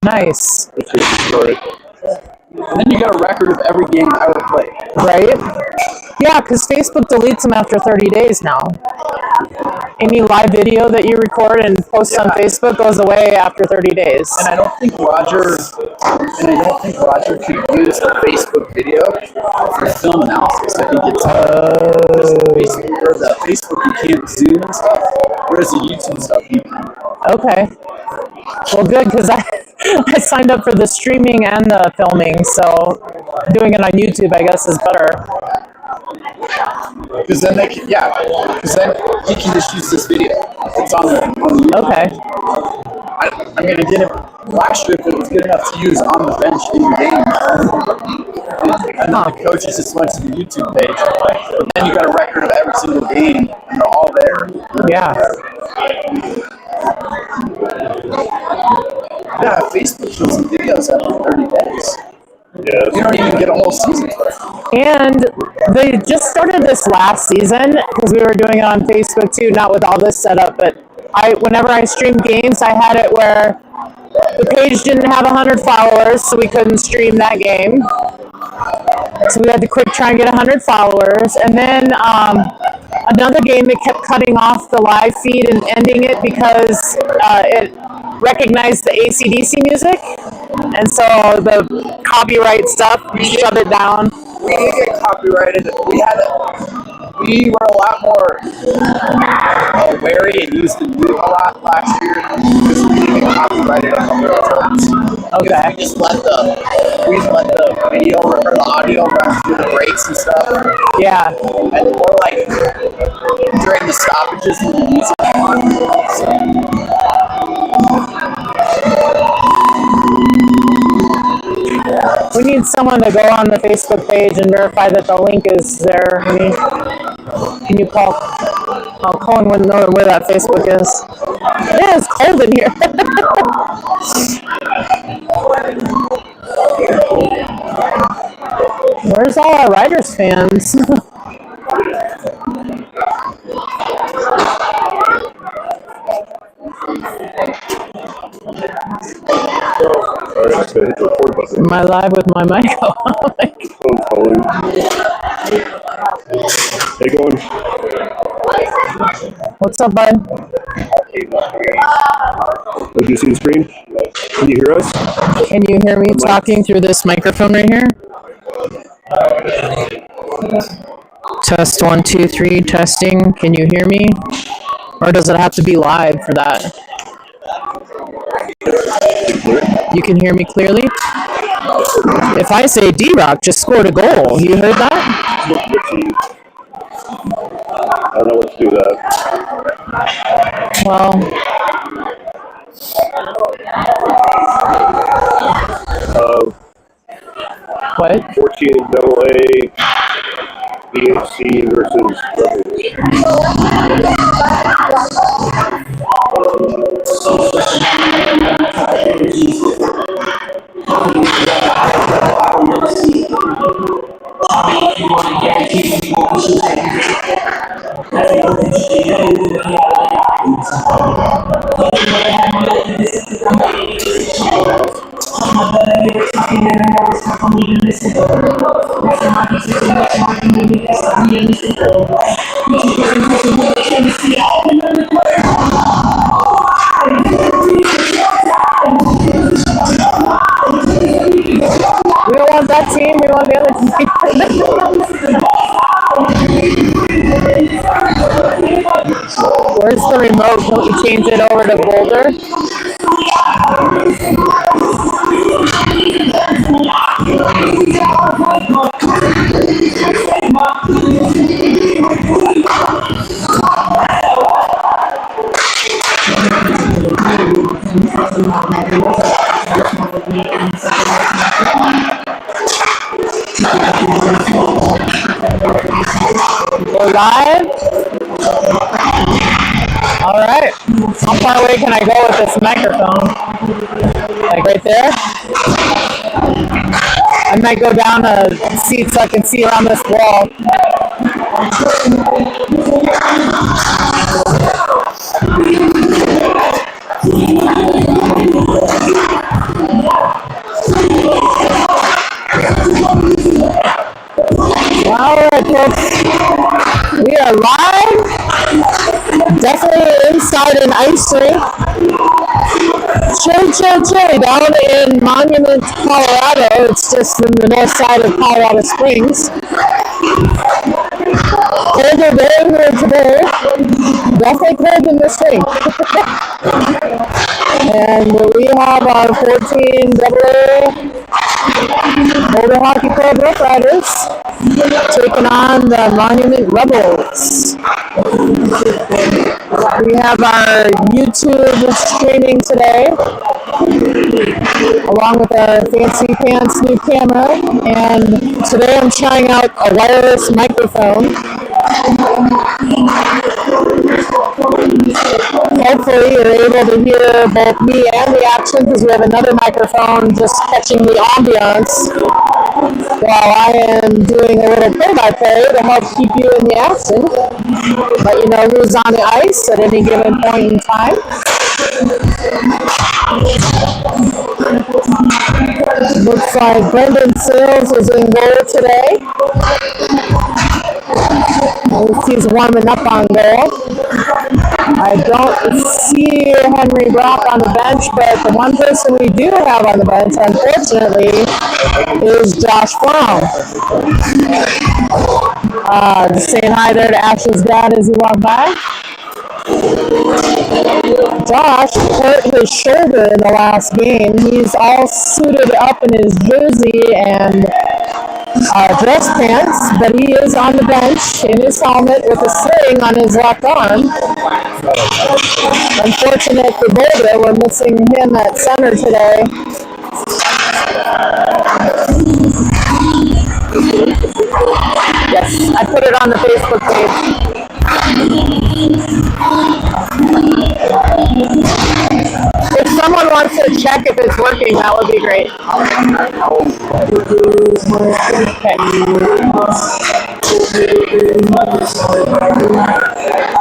Nice. Which is story. And then you got a record of every game I ever played. Right? Yeah, because Facebook deletes them after 30 days now. Any live video that you record and post on Facebook goes away after 30 days. And I don't think Roger could use the Facebook video for film analysis. I think it's the Facebook you can't zoom and stuff, whereas the YouTube stuff you can. Okay. Well, good, because I signed up for the streaming and the filming, so doing it on YouTube, I guess, is better. Because then because then he can just use this video. It's on the Okay. I mean, again, last year, if it was good enough to use on the bench in the game, and then the coaches just went to the YouTube page, but then you got a record of every single game, and they're all there. Yeah. Yeah, Facebook shows some videos after 30 days. Yeah. You don't even get a whole season for it. And they just started this last season, because we were doing it on Facebook too, not with all this setup, but whenever I streamed games, I had it where the page didn't have 100 followers, so we couldn't stream that game. So we had to quick try and get 100 followers. And then another game, it kept cutting off the live feed and ending it because it recognized the AC/DC music. And so the copyright stuff shut it down. We did get copyrighted. We were a lot more wary and used the mute a lot last year because we didn't get copyrighted a couple of times. Okay. We just let the video or the audio run through the breaks and stuff. Yeah. And or like during the stoppages when the music We need someone to go on the Facebook page and verify that the link is there. Can you call? Oh, Colin wouldn't know where that Facebook is. Yeah, it's cold in here. Where's all our Riders fans? Am I live with my mic on? Hey, going. What's up, bud? Did you see the screen? Can you hear us? Can you hear me talking through this microphone right here? Test 1, 2, 3, testing. Can you hear me? Or does it have to be live for that? You can hear me clearly? If I say D-Rock just scored a goal, you heard that? I don't know what to do with that. Well, what? 14 AA BHC versus We don't want that team, we want the other team. Where's the remote? Can we change it over to Boulder? We're live? Alright. How far away can I go with this microphone? Like right there? I might go down a seat so I can see around this wall. folks. We are live. Definitely inside an ice rink. Chilly down in Monument, Colorado. It's just from the north side of Colorado Springs. Colder day here today. Definitely cold in this rink. And we have our 14 AA Boulder Hockey Club Rough Riders taking on the Monument Rebels. We have our YouTube streaming today, along with our fancy pants new camera. And today I'm trying out a wireless microphone. Hopefully you're able to hear both me and the action because we have another microphone just catching the ambiance while I am doing a little play-by-play to help keep you in the action. Let you know who's on the ice at any given point in time. Looks like Brendan Sales is in goal today. At least he's warming up on goal. I don't see Henry Brock on the bench, but the one person we do have on the bench, unfortunately, is Josh Brown. Just saying hi there to Ash's dad as he walked by. Josh hurt his shoulder in the last game. He's all suited up in his jersey and dress pants, but he is on the bench in his helmet with a sling on his left arm. Unfortunate for Boulder, we're missing him at center today. Yes, I put it on the Facebook page. If someone wants to check if it's working, that would be great.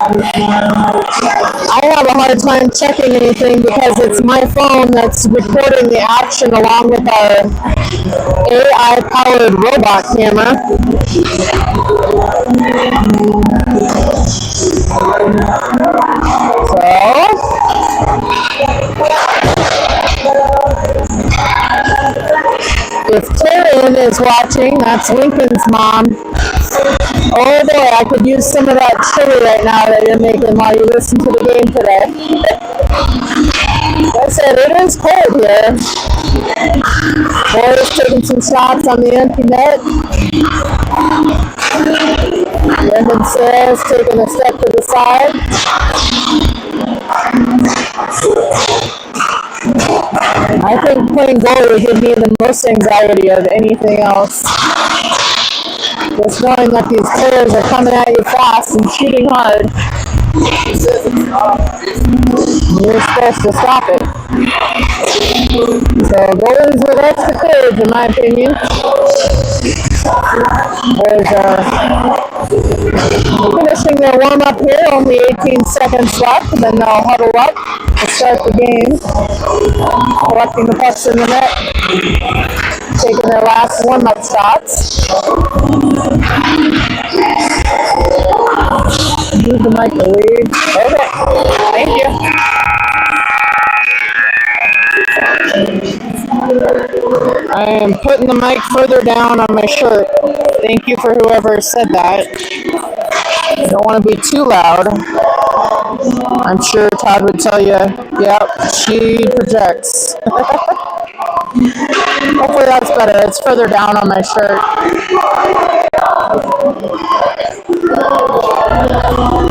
Okay. I have a hard time checking anything because it's my phone that's recording the action along with our AI-powered robot camera. If Taryn is watching, that's Lincoln's mom. Oh boy, I could use some of that chili right now that you're making while you listen to the game today. Like I said, it is cold here. Boys taking some shots on the empty net. Brendan Sales taking a step to the side. I think playing goal would give me the most anxiety of anything else. Just knowing that these players are coming at you fast and shooting hard. You're supposed to stop it. So goalies with extra courage, in my opinion. Boys are finishing their warm-up here, only 18 seconds left, and then they'll huddle up to start the game. Collecting the pucks in the net, taking their last warm-up shots. Use the mic to lead. Okay, thank you. I am putting the mic further down on my shirt. Thank you for whoever said that. I don't want to be too loud. I'm sure Todd would tell you, yep, she projects. Hopefully that's better. It's further down on my shirt.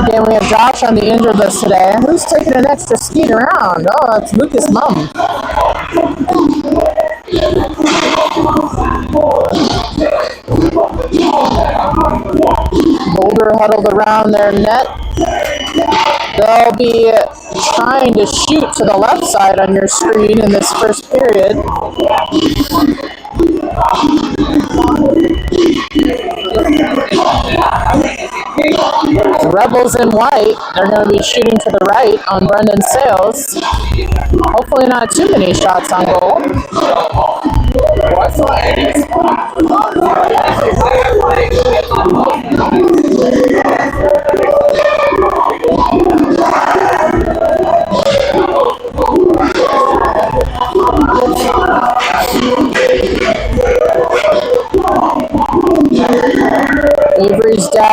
Again, we have Josh on the injured list today. Who's taking an extra skeet around? Oh, that's Lucas' mom. Boulder huddled around their net. They'll be trying to shoot to the left side on your screen in this first period. The Rebels in white, they're going to be shooting to the right on Brendan Sales. Hopefully not too many shots on goal.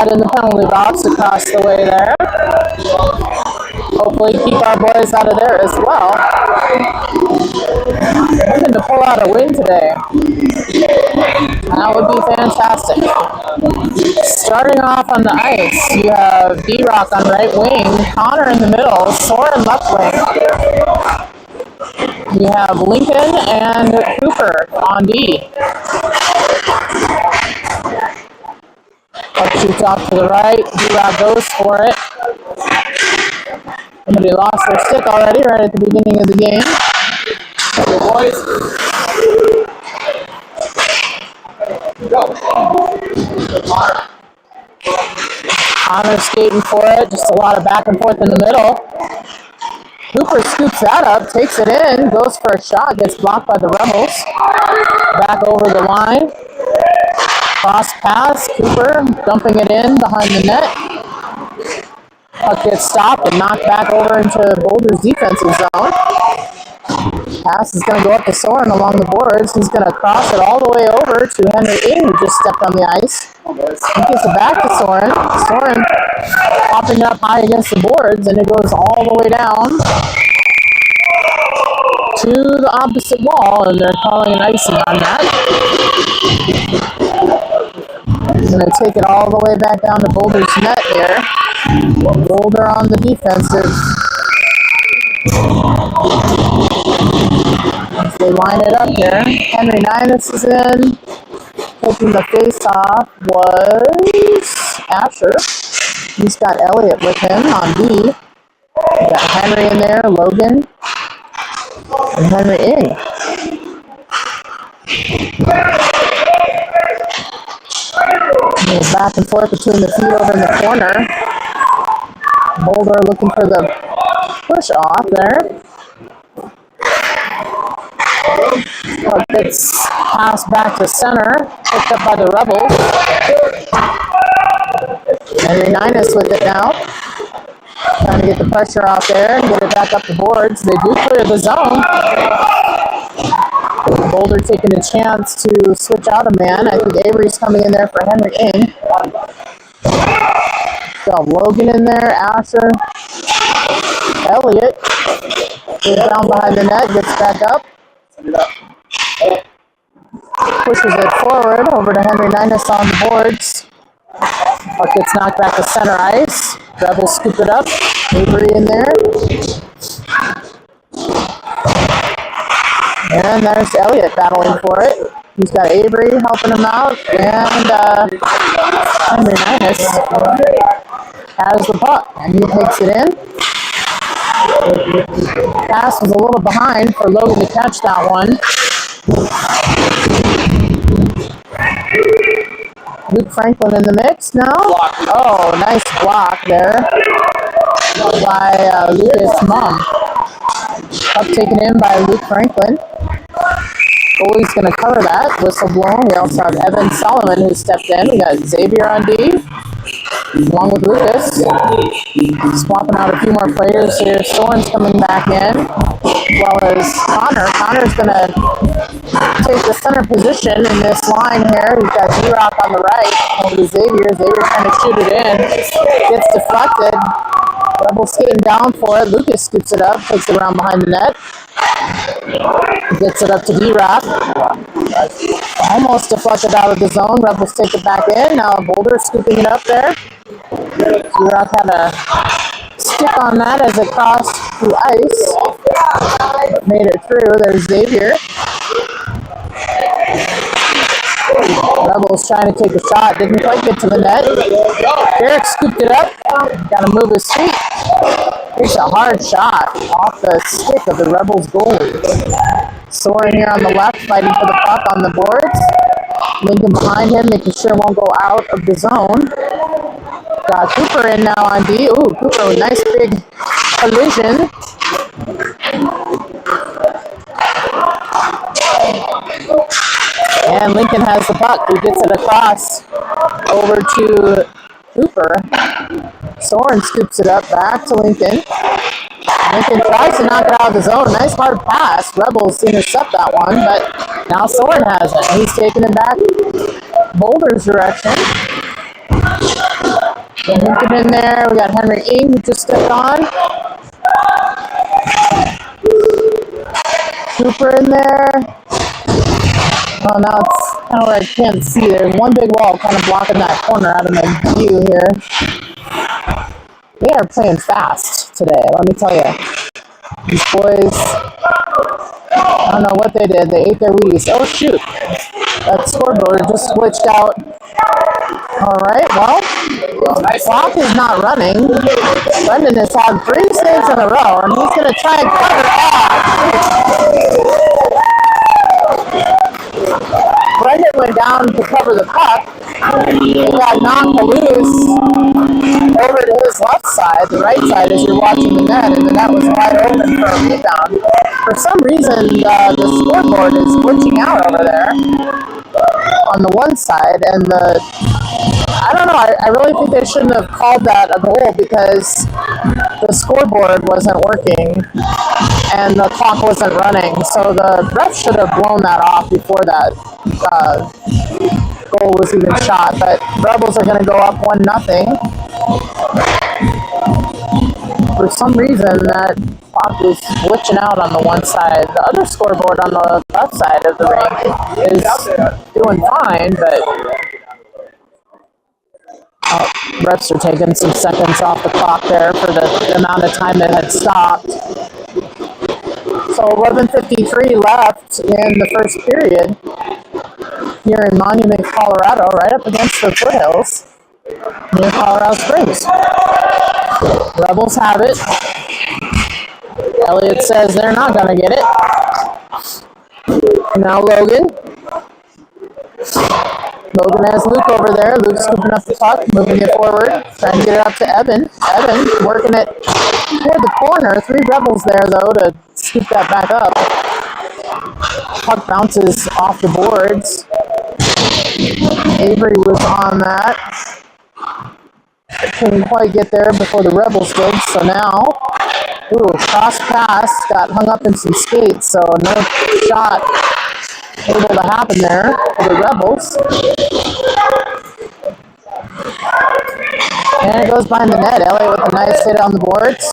shot in the penalty box across the way there. Hopefully keep our boys out of there as well. Looking to pull out a win today. That would be fantastic. Starting off on the ice, you have D-Rock on right wing, Connor in the middle, Soren left wing. You have Lincoln and Cooper on D. Puck shoots off to the right, D-Rock goes for it. Somebody lost their stick already right at the beginning of the game. Hey, boys. Go. Connor skating for it, just a lot of back and forth in the middle. Cooper scoops that up, takes it in, goes for a shot, gets blocked by the Rebels. Back over the line. Cross pass, Cooper dumping it in behind the net. Puck gets stopped and knocked back over into Boulder's defensive zone. Pass is going to go up to Soren along the boards. He's going to cross it all the way over to Henry Ing, who just stepped on the ice. He gets it back to Soren. Soren popping up high against the boards, and it goes all the way down to the opposite wall, and they're calling an icing on that. He's going to take it all the way back down to Boulder's net here. Boulder on the defensive. As they line it up here, Henry Ninus is in. Taking the face-off was Asher. He's got Elliott with him on D. We got Henry in there, Logan, and Henry Ing. Moves back and forth between the feet over in the corner. Boulder looking for the push off there. It's passed back to center, picked up by the Rebels. Henry Ninus with it now. Trying to get the pressure off there and get it back up the boards. They do clear the zone. Boulder taking a chance to switch out a man. I think Avery's coming in there for Henry Ing. Got Logan in there, Asher, Elliott. Goes down behind the net, gets back up. Pushes it forward over to Henry Ninus on the boards. Puck gets knocked back to center ice. Rebels scoop it up. Avery in there. And there's Elliott battling for it. He's got Avery helping him out. And Henry Ninus has the puck. And he takes it in. Pass was a little behind for Logan to catch that one. Luke Franklin in the mix now. Oh, nice block there by Lucas Mum. Up taken in by Luke Franklin. Goalie's going to cover that. Whistle blown. We also have Evan Solomon who stepped in. We got Xavier on D, along with Lucas. Swapping out a few more players here. Soren's coming back in, as well as Connor. Connor's going to take the center position in this line here. We've got D-Rock on the right over to Xavier. Xavier trying to shoot it in. Gets deflected. Rebel skating down for it. Lucas scoops it up, takes it around behind the net. Gets it up to D-Rock. Almost deflected out of the zone. Rebels take it back in. Now Boulder scooping it up there. D-Rock had a stick on that as it crossed through ice. But made it through. There's Xavier. Rebels trying to take a shot. Didn't quite get to the net. Derek scooped it up. Got to move his feet. Takes a hard shot off the stick of the Rebels goalie. Soren here on the left, fighting for the puck on the boards. Lincoln behind him, making sure it won't go out of the zone. Got Cooper in now on D. Ooh, Cooper with nice big collision. And Lincoln has the puck. He gets it across over to Cooper. Soren scoops it up back to Lincoln. Lincoln tries to knock it out of the zone. Nice hard pass. Rebels intercept that one, but now Soren has it. He's taking it back Boulder's direction. Lincoln in there. We got Henry Ing who just stepped on. Cooper in there. Oh, now it's kind of where I can't see. There's one big wall kind of blocking that corner out of my view here. They are playing fast today, let me tell you. These boys, I don't know what they did. They ate their Wheaties. Oh, shoot. That scoreboard just glitched out. All right, well, the clock is not running. Brendan has had 3 saves in a row, and he's going to try and cover Brendan went down to cover the puck. He got knocked loose over to his left side, the right side, as you're watching the net, and the net was wide open for a rebound. For some reason, the scoreboard is glitching out over there on the one side, and I don't know, I really think they shouldn't have called that a goal because the scoreboard wasn't working and the clock wasn't running, so the ref should have blown that off before that goal was even shot. But Rebels are going to go up 1-0. For some reason, that clock was glitching out on the one side. The other scoreboard on the left side of the rink is doing fine, but refs are taking some seconds off the clock there for the amount of time it had stopped. So 11:53 left in the first period here in Monument, Colorado, right up against the foothills near Colorado Springs. Rebels have it. Elliott says they're not going to get it. Now Logan. Logan has Luke over there. Luke's scooping up the puck, moving it forward, trying to get it up to Evan. Evan working it toward the corner. 3 Rebels there, though, to scoop that back up. Puck bounces off the boards. Avery was on that. Couldn't quite get there before the Rebels did, so now, cross pass, got hung up in some skates, so no shot able to happen there for the Rebels. And it goes behind the net. Elliott with a nice hit on the boards.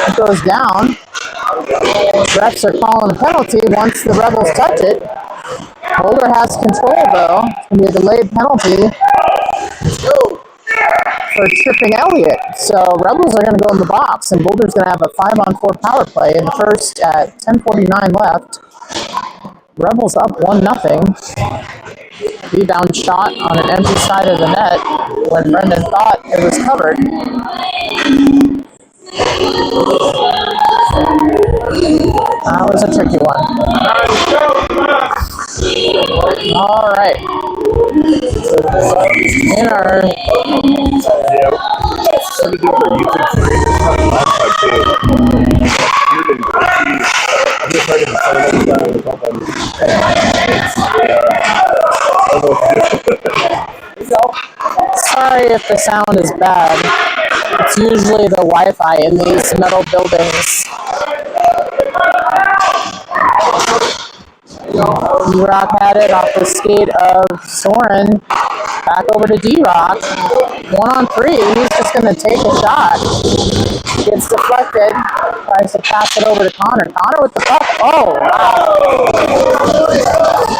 It goes down. Refs are calling a penalty once the Rebels touch it. Boulder has control, though. It's going to be a delayed penalty for tripping Elliott. So Rebels are going to go in the box, and Boulder's going to have a 5-on-4 power play in the first at 10:49 left. Rebels up 1-0. Rebound shot on an empty side of the net when Brendan thought it was covered. That was a tricky one. All right. In our sorry if the sound is bad. It's usually the Wi-Fi in these metal buildings. D-Rock had it off the skate of Soren. Back over to D-Rock. 1-on-3. He's just going to take a shot. Gets deflected. Tries to pass it over to Connor. Connor with the puck. Oh, wow.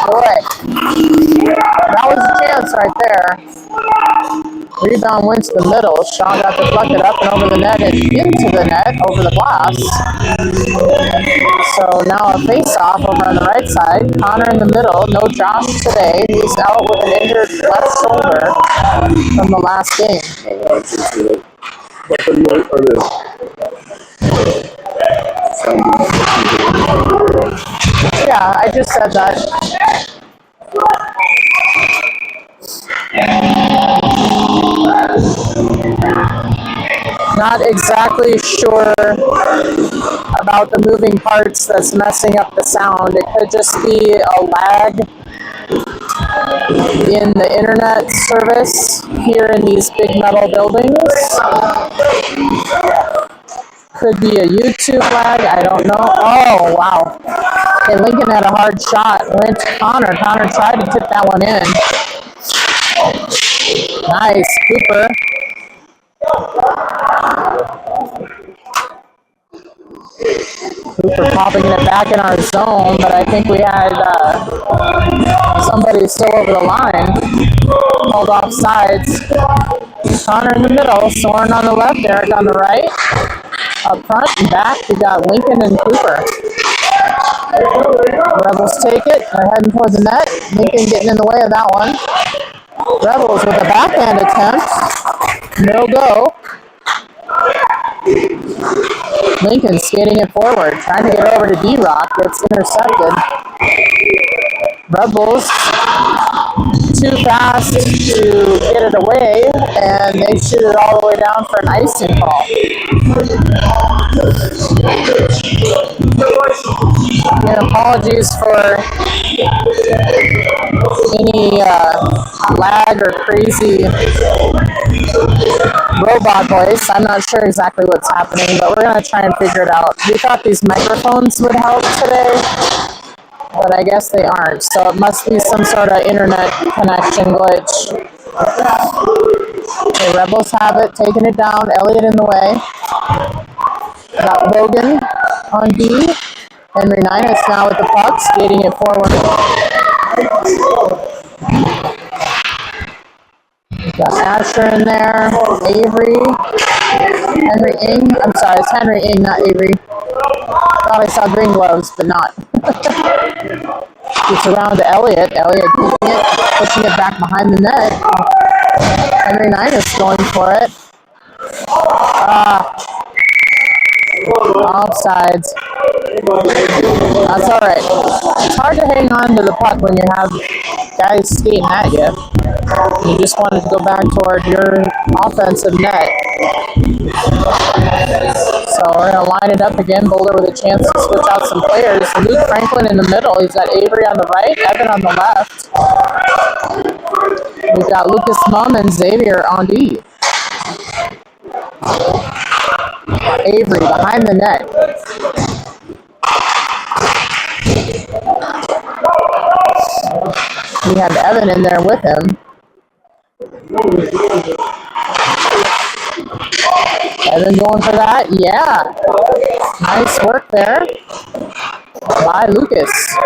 Boy. That was a chance right there. Rebound went to the middle. Shaw got deflected up and over the net and into the net over the glass. So now a face-off over on the right side. Connor in the middle. No Josh today. He's out with an injured left shoulder from the last game. Yeah, I just said that. Not exactly sure about the moving parts that's messing up the sound. It could just be a lag in the internet service here in these big metal buildings. Could be a YouTube lag, I don't know. Oh, wow. Okay, Lincoln had a hard shot. Went to Connor. Connor tried to tip that one in. Nice. Cooper Cooper popping it back in our zone, but I think we had somebody still over the line. Called off sides. Connor in the middle, Soren on the left, Eric on the right. Up front and back, we got Lincoln and Cooper. Rebels take it, they're heading towards the net. Lincoln getting in the way of that one. Rebels with a backhand attempt. No go. Lincoln skating it forward, trying to get over to D-Rock. Gets intercepted. Rebels too fast to get it away, and they shoot it all the way down for an icing call. And apologies for any lag or crazy robot voice. I'm not sure exactly what's happening, but we're going to try and figure it out. We thought these microphones would help today, but I guess they aren't. So it must be some sort of internet connection glitch. The Rebels have it, taking it down. Elliott in the way. Got Logan on D. Henry Ninus now with the puck, skating it forward. Got Asher in there. Avery. Henry Ing. I'm sorry, it's Henry Ing, not Avery. Thought I saw green gloves, but not. Gets around to Elliott. Elliott keeping it, pushing it back behind the net. Henry Ninus going for it. Offsides. That's alright. It's hard to hang on to the puck when you have guys skating at you. You just wanted to go back toward your offensive net. So we're going to line it up again. Boulder with a chance to switch out some players. Luke Franklin in the middle. He's got Avery on the right, Evan on the left. We've got Lucas Mum and Xavier on D. Avery behind the net. We have Evan in there with him. Evan going for that? Yeah. Nice work there by Lucas.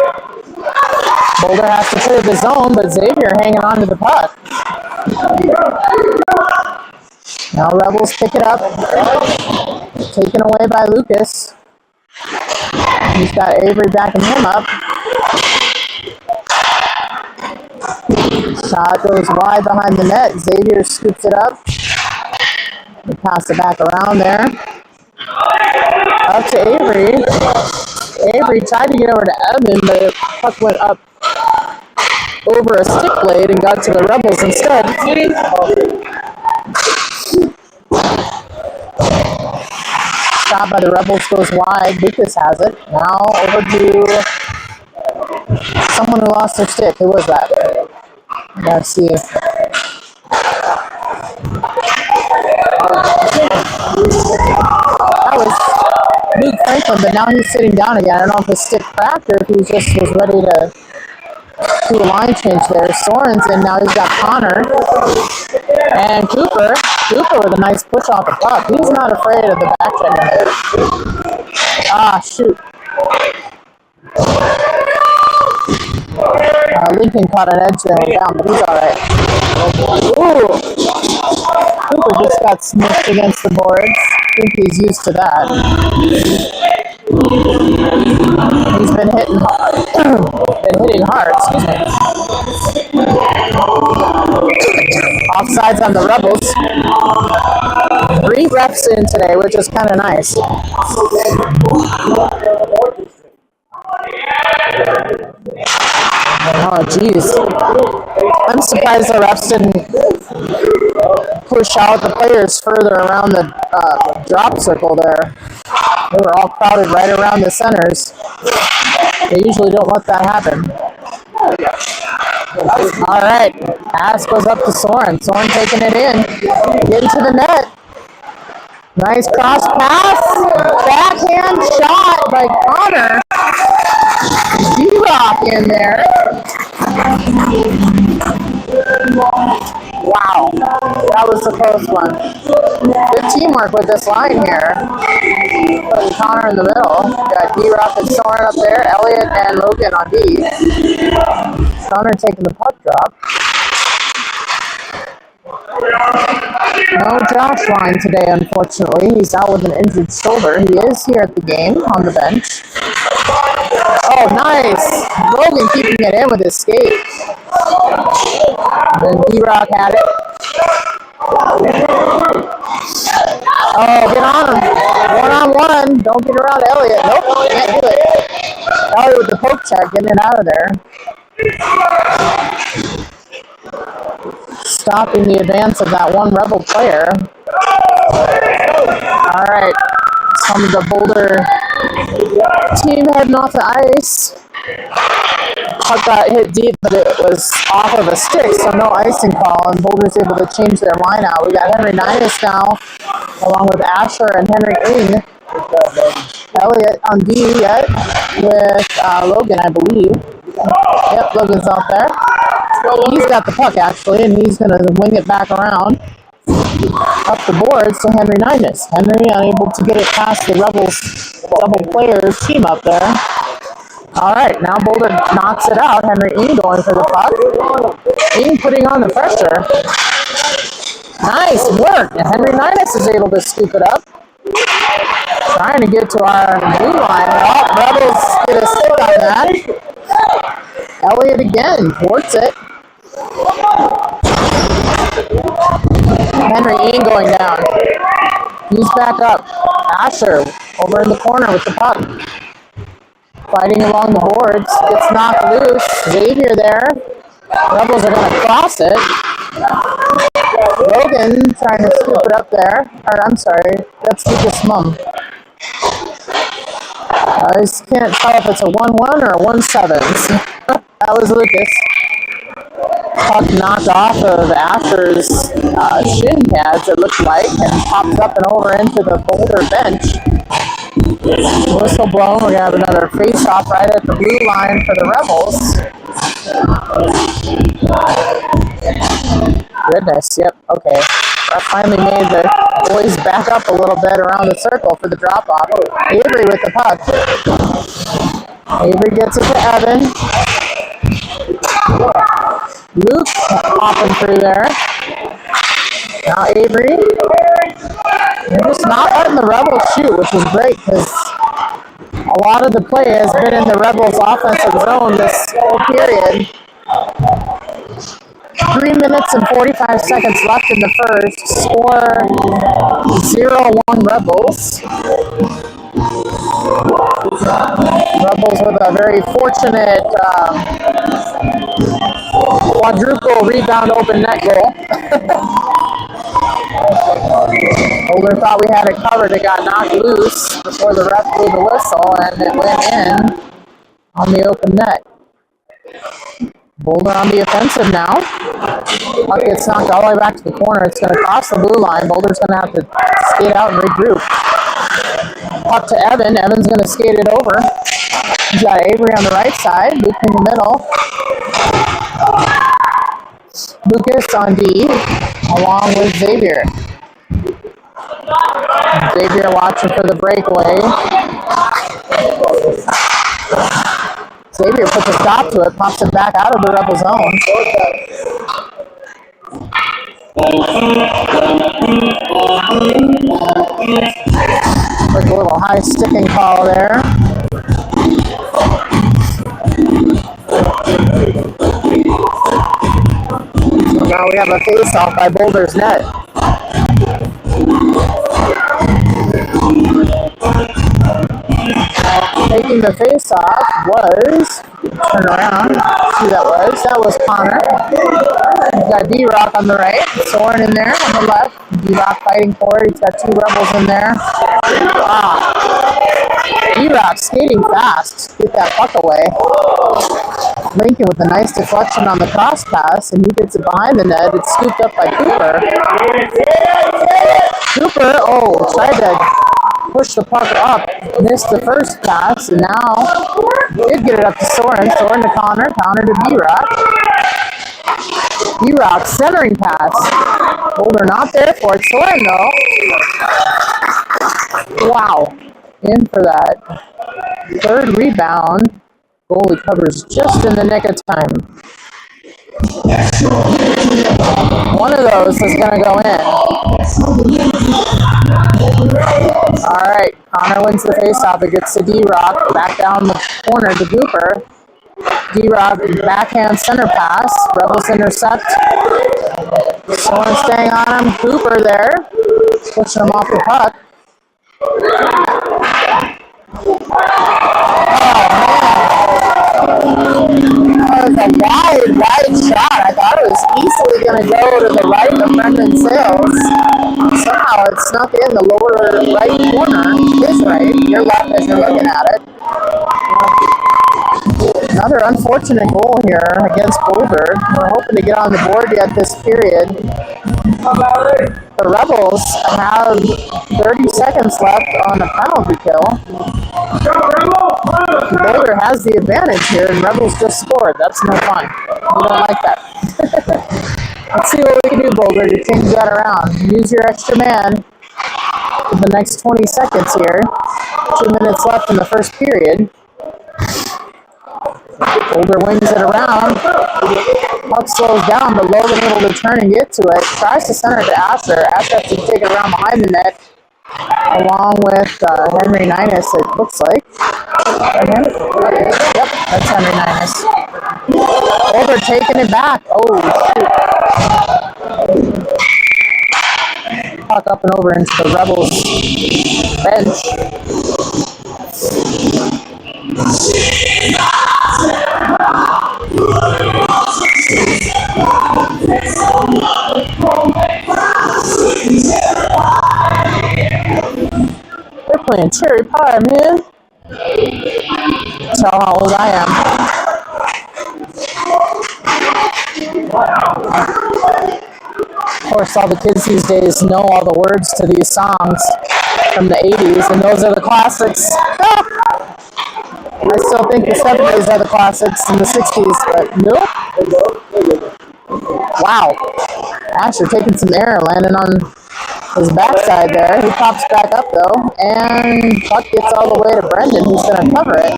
Boulder has to clear the zone, but Xavier hanging on to the puck. Now Rebels pick it up. Taken away by Lucas. He's got Avery backing him up. Shot goes wide behind the net. Xavier scoops it up. We pass it back around there. Up to Avery. Avery tried to get over to Evan, but the puck went up over a stick blade and got to the Rebels instead. Shot by the Rebels goes wide. Lucas has it. Now over to someone who lost their stick. Who was that? Let's see. That was Luke Franklin, but now he's sitting down again. I don't know if his stick cracked or if he just was ready to do a line change there. Soren's in now. He's got Connor and Cooper. Cooper with a nice push off the puck. He's not afraid of the back check. Ah, shoot. Lincoln caught an edge there down, but he's alright. Ooh! Cooper just got smushed against the boards. I think he's used to that. He's been hitting hard. Excuse me. Offsides on the Rebels. 3 refs in today, which is kind of nice. Oh, geez. I'm surprised the refs didn't push out the players further around the drop circle there. They were all crowded right around the centers. They usually don't let that happen. All right. Pass goes up to Soren. Soren taking it in. Into the net. Nice cross pass. Backhand shot by Connor. D-Rock in there. Wow. That was the close one. Good teamwork with this line here. Putting Connor in the middle. Got D-Rock and Soren up there. Elliott and Logan on D. Connor taking the puck drop. No Josh Line today, unfortunately. He's out with an injured shoulder. He is here at the game on the bench. Oh, nice. Logan keeping it in with his skate. Then D-Rock had it. Oh, get on him. One-on-one. Don't get around Elliott. Nope, can't do it. Elliott with the poke check, getting it out of there. Stopping the advance of that one Rebel player. All right. Some of the Boulder team heading off the ice. Puck got hit deep, but it was off of a stick, so no icing call, and Boulder's able to change their line out. We got Henry Ninus now, along with Asher and Henry Ing. Elliott on D yet, with Logan, I believe. Yep, Logan's out there. He's got the puck, actually, and he's going to wing it back around. Up the boards to Henry Ninus. Henry unable to get it past the Rebels double players team up there. All right, now Boulder knocks it out. Henry Ing going for the puck. Ing putting on the pressure. Nice work. And Henry Ninus is able to scoop it up. Trying to get to our blue line. Oh, Rebels get a stick on that. Elliott again thwarts it. Henry Ing going down. He's back up. Asher over in the corner with the puck. Fighting along the boards. Gets knocked loose. Xavier there. Rebels are going to cross it. Logan trying to scoop it up there. Or, I'm sorry. That's Lucas Mum. I just can't tell if it's a 1-1 or a 1-7. That was Lucas. Puck knocked off of Asher's shin pads, it looked like, and popped up and over into the Boulder bench. Whistle blown. We're going to have another face-off right at the blue line for the Rebels. Goodness, yep, okay. That finally made the boys back up a little bit around the circle for the drop-off. Avery with the puck. Avery gets it to Evan. Luke popping through there. Now Avery. They're just not letting the Rebels shoot, which is great because a lot of the play has been in the Rebels' offensive zone this whole period. 3 minutes and 45 seconds left in the first. Score 0-1 Rebels. Rebels with a very fortunate quadruple rebound open net goal. Boulder thought we had it covered. It got knocked loose before the ref blew the whistle, and it went in on the open net. Boulder on the offensive now. Puck gets knocked all the way back to the corner. It's going to cross the blue line. Boulder's going to have to skate out and regroup. Puck to Evan. Evan's going to skate it over. He's got Avery on the right side. Luke in the middle. Lucas on D, along with Xavier. Xavier watching for the breakaway. Xavier puts a stop to it, pops it back out of the Rebel zone. Quick little high sticking call there. So now we have a face-off by Boulder's net. Taking the face-off was, turn around, see who that was. That was Connor. He's got D-Rock on the right, Soren in there on the left. D-Rock fighting for it. He's got two Rebels in there. Wow. D-Rock skating fast. Get that puck away. Lincoln with a nice deflection on the cross pass, and he gets it behind the net. It's scooped up by Cooper. Cooper, tried to push the puck up, missed the first pass, and now did get it up to Soren. Soren to Connor, Connor to D-Rock. D-Rock centering pass. Boulder not there for it. Soren though. Wow. In for that third rebound. Goalie covers just in the nick of time. One of those is going to go in. All right, Connor wins the faceoff. It gets to D-Rock. Back down the corner to Cooper. D-Rock backhand center pass. Rebels intercept. Soren staying on him. Cooper there. Pushing him off the puck. That was a wide shot. I thought it was easily going to go to the right of Brendan Sales. Somehow it snuck in the lower right corner. His right, your left as you're looking at it. Another unfortunate goal here against Boulder. We're hoping to get on the board yet this period. The Rebels have 30 seconds left on a penalty kill. Boulder has the advantage here, and Rebels just scored. That's no fun. We don't like that. Let's see what we can do, Boulder, to change that around. Use your extra man for the next 20 seconds here. 2 minutes left in the first period. Boulder wings it around. Puck slows down, but Logan able to turn and get to it. Tries to center it to Asher. Asher has to take it around behind the net, along with Henry Ninus, it looks like. Yep, that's Henry Ninus. Boulder taking it back. Oh, shoot. Puck up and over into the Rebels bench. They're playing cherry pie, man. Tell how old I am. Of course, all the kids these days know all the words to these songs from the 80s, and those are the classics. I still think the 70s are the classics and the 60s, but nope. Wow. Asher taking some air, landing on his backside there. He pops back up though, and puck gets all the way to Brendan, who's going to cover it.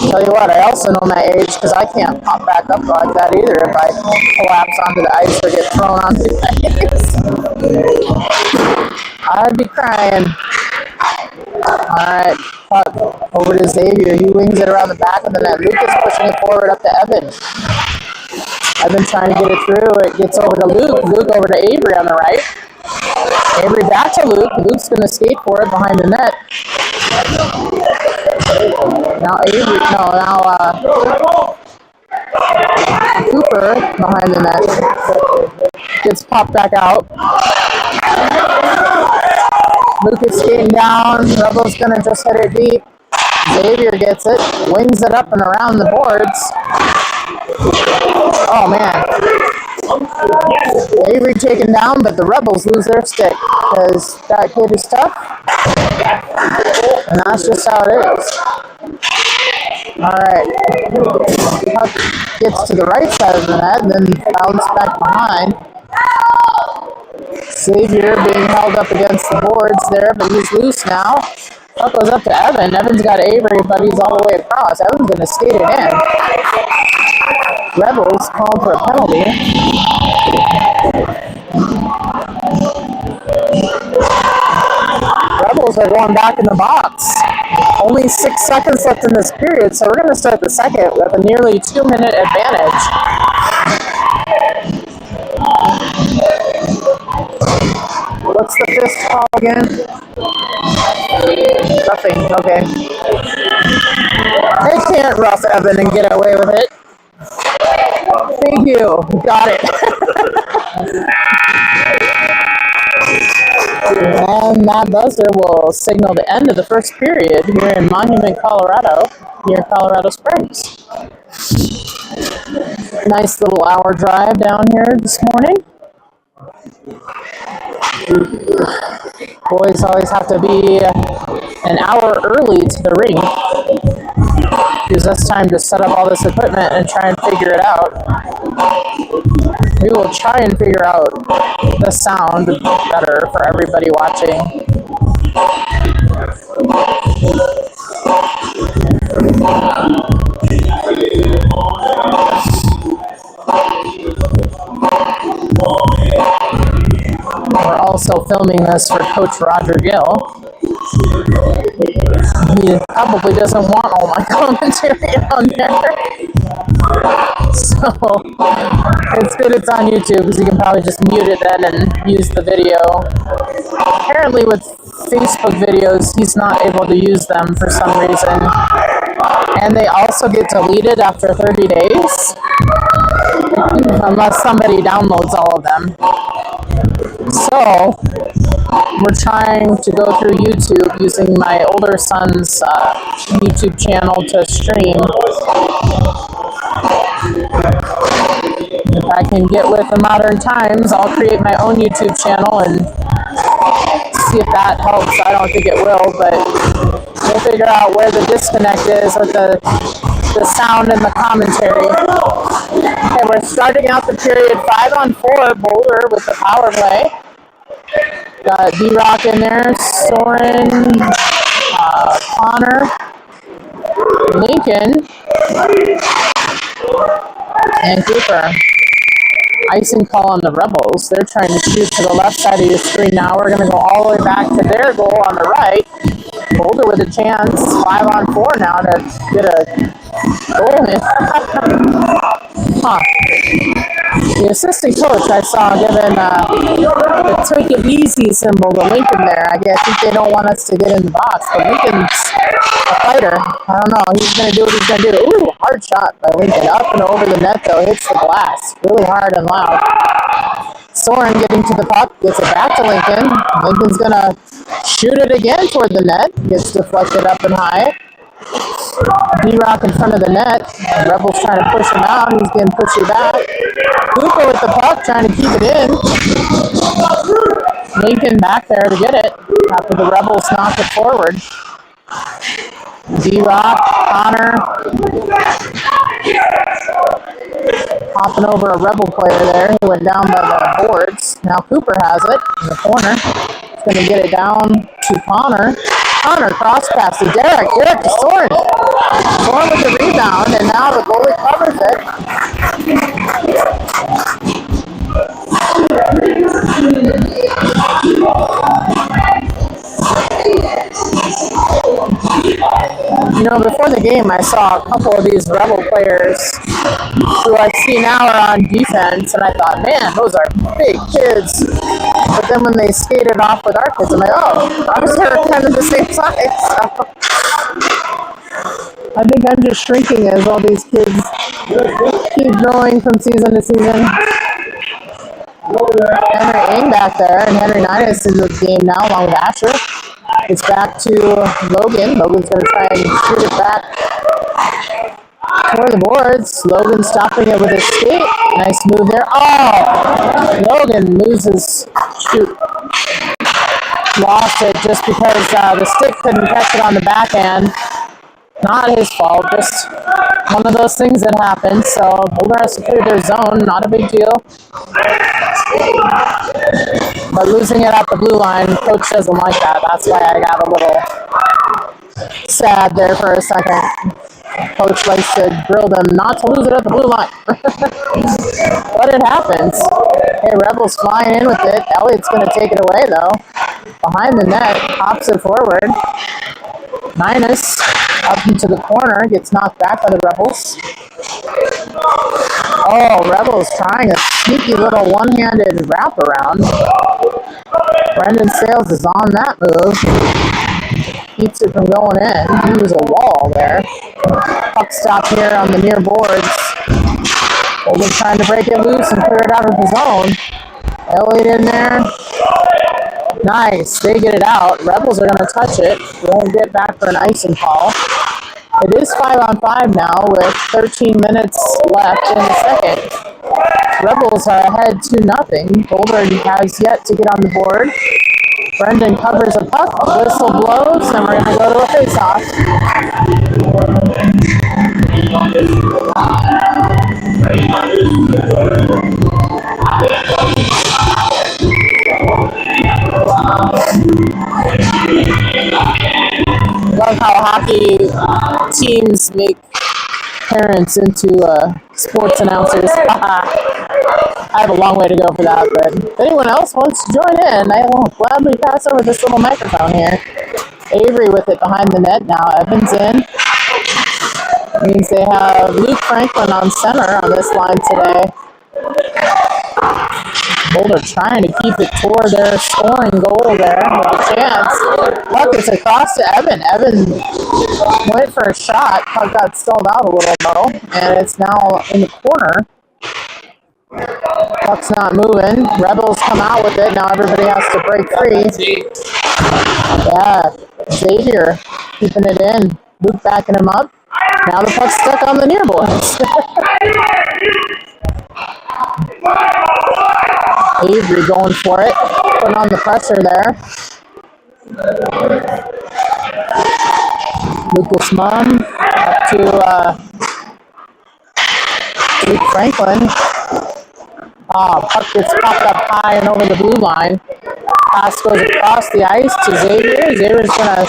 Tell you what, I also know my age because I can't pop back up like that either if I collapse onto the ice or get thrown onto the ice. I'd be crying. Alright, puck over to Xavier. He wings it around the back of the net. Luke is pushing it forward up to Evan. Evan trying to get it through. It gets over to Luke. Luke over to Avery on the right. Avery back to Luke. Luke's going to skate for it behind the net. Now Cooper behind the net. Gets popped back out. Luke is skating down. Rebel's going to just hit it deep. Xavier gets it. Wings it up and around the boards. Oh, man. Avery taken down, but the Rebels lose their stick because that kid is tough. And that's just how it is. Alright. Puck gets to the right side of the net and then bounces back behind. Xavier being held up against the boards there, but he's loose now. Puck goes up to Evan. Evan's got Avery, but he's all the way across. Evan's going to skate it in. Rebels called for a penalty. Rebels are going back in the box. Only 6 seconds left in this period, so we're going to start the second with a nearly 2-minute advantage. What's the fist call again? Nothing, okay. They can't rough Evan and get away with it. Thank you, got it. And that buzzer will signal the end of the first period here in Monument, Colorado, near Colorado Springs. Nice little hour drive down here this morning. Boys always have to be an hour early to the rink. Gives us time to set up all this equipment and try and figure it out. We will try and figure out the sound better for everybody watching. We're also filming this for Coach Roger Gill. He probably doesn't want all my commentary on there. So it's good it's on YouTube because you can probably just mute it then and use the video. Apparently with Facebook videos, he's not able to use them for some reason. And they also get deleted after 30 days. Unless somebody downloads all of them. So, we're trying to go through YouTube using my older son's YouTube channel to stream. If I can get with the modern times, I'll create my own YouTube channel and see if that helps. I don't think it will, but we'll figure out where the disconnect is with the sound and the commentary. Okay, we're starting out the period 5-on-4, Boulder with the power play. Got D-Rock in there, Soren, Connor, Lincoln, and Cooper. Icing call on the Rebels. They're trying to shoot to the left side of your screen now. We're going to go all the way back to their goal on the right. Boulder with a chance, 5-on-4 now to get a goal in. Huh. The assistant coach I saw giving the take it easy symbol to Lincoln there. I think they don't want us to get in the box, but Lincoln's a fighter. I don't know. He's going to do what he's going to do. Ooh, hard shot by Lincoln. Up and over the net, though. Hits the glass. Really hard and loud. Soren getting to the puck. Gets it back to Lincoln. Lincoln's going to shoot it again toward the net. Gets deflected up and high. D-Rock in front of the net. Rebels trying to push him out. He's getting pushed back. Cooper with the puck trying to keep it in. Lincoln back there to get it after the Rebels knock it forward. D-Rock, Connor, hopping over a Rebel player there who went down by the boards. Now Cooper has it in the corner. He's going to get it down to Connor. Connor cross pass to Derek. Derek to Soren. Soren with the rebound, and now the goalie covers it. You know, before the game, I saw a couple of these Rebel players who I see now are on defense, and I thought, man, those are big kids. But then when they skated off with our kids, I'm like, oh, ours are kind of the same size. So I think I'm just shrinking as all these kids keep growing from season to season. Henry Ing back there, and Henry Ninus in the game now along with Asher. It's back to Logan. Logan's going to try and shoot it back toward the boards. Logan stopping it with his skate. Nice move there. Oh! Logan loses shoot. Lost it just because the stick couldn't catch it on the backhand. Not his fault, just one of those things that happen. So Boulder has to clear their zone, not a big deal. But losing it at the blue line, coach doesn't like that. That's why I got a little sad there for a second. Coach likes to drill them not to lose it at the blue line. But it happens. Hey, Rebels flying in with it. Elliott's going to take it away, though. Behind the net, pops it forward. Ninus up into the corner, gets knocked back by the Rebels. Oh, Rebels trying a sneaky little one-handed wraparound. Brendan Sales is on that move. Keeps it from going in. He was a wall there. Puck stop here on the near boards. Boulder trying to break it loose and clear it out of his own. Elliott in there. Nice. They get it out. Rebels are going to touch it. Won't get back for an icing call. It is 5-on-5 now with 13 minutes left in the second. Rebels are ahead 2-0. Boulder has yet to get on the board. Brendan covers a puck, whistle blows, and we're going to go to a face-off. Love how hockey teams make parents into sports announcers. I have a long way to go for that, but if anyone else wants to join in, I will gladly pass over this little microphone here. Avery with it behind the net now. Evans in. Means they have Luke Franklin on center on this line today. Boulder trying to keep it toward their scoring goal there with a chance. Puck is across to Evan. Evan went for a shot. Puck got stalled out a little though, and it's now in the corner. Puck's not moving. Rebels come out with it. Now everybody has to break free. Yeah, Xavier keeping it in. Luke backing him up. Now the puck's stuck on the near boards. Avery going for it, putting on the pressure there. Lucas Munn up to Luke Franklin. Puck gets popped up high and over the blue line. Pass goes across the ice to Xavier. Xavier's going to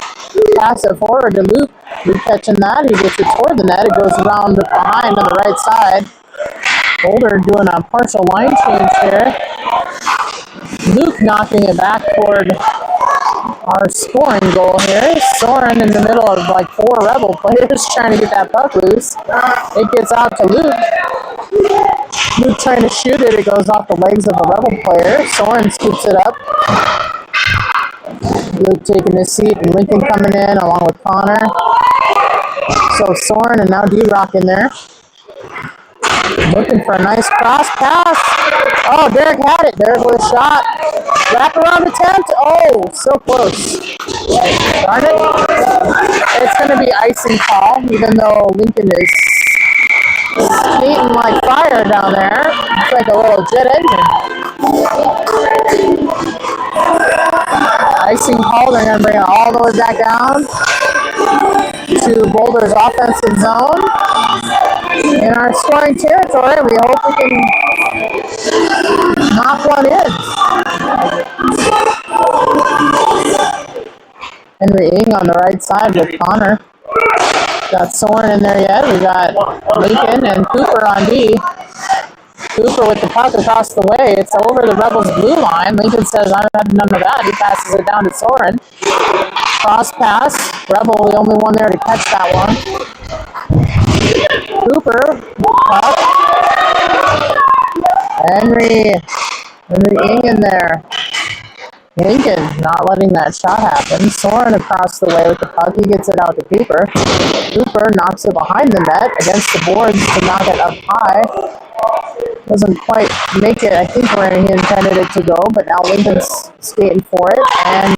pass it forward to Luke. Luke catching that. He gets it toward the net. It goes around behind to the right side. Boulder doing a partial line change here. Luke knocking it back toward our scoring goal here. Soren in the middle of like 4 Rebel players trying to get that puck loose. It gets out to Luke. Luke trying to shoot it. It goes off the legs of a Rebel player. Soren scoops it up. Luke taking his seat and Lincoln coming in along with Connor. So Soren and now D-Rock in there. Looking for a nice cross pass. Oh, Derek had it. Derek with a shot. Wraparound attempt. Oh, so close. Darn it. It's going to be icing call, even though Lincoln is skating like fire down there. It's like a little jet engine. Icing call. They're going to bring it all the way back down to Boulder's offensive zone. In our scoring territory, we hope we can knock one in. Henry Ing on the right side with Connor. Got Soren in there yet. We got Lincoln and Cooper on D. Cooper with the puck across the way. It's over the Rebels' blue line. Lincoln says, I've had none of that. He passes it down to Soren. Cross pass. Rebel, the only one there to catch that one. Cooper, puck. Henry Ing in there. Lincoln not letting that shot happen. Soren across the way with the puck. He gets it out to Cooper. Cooper knocks it behind the net against the boards to knock it up high. Doesn't quite make it, I think, where he intended it to go, but now Lincoln's skating for it. And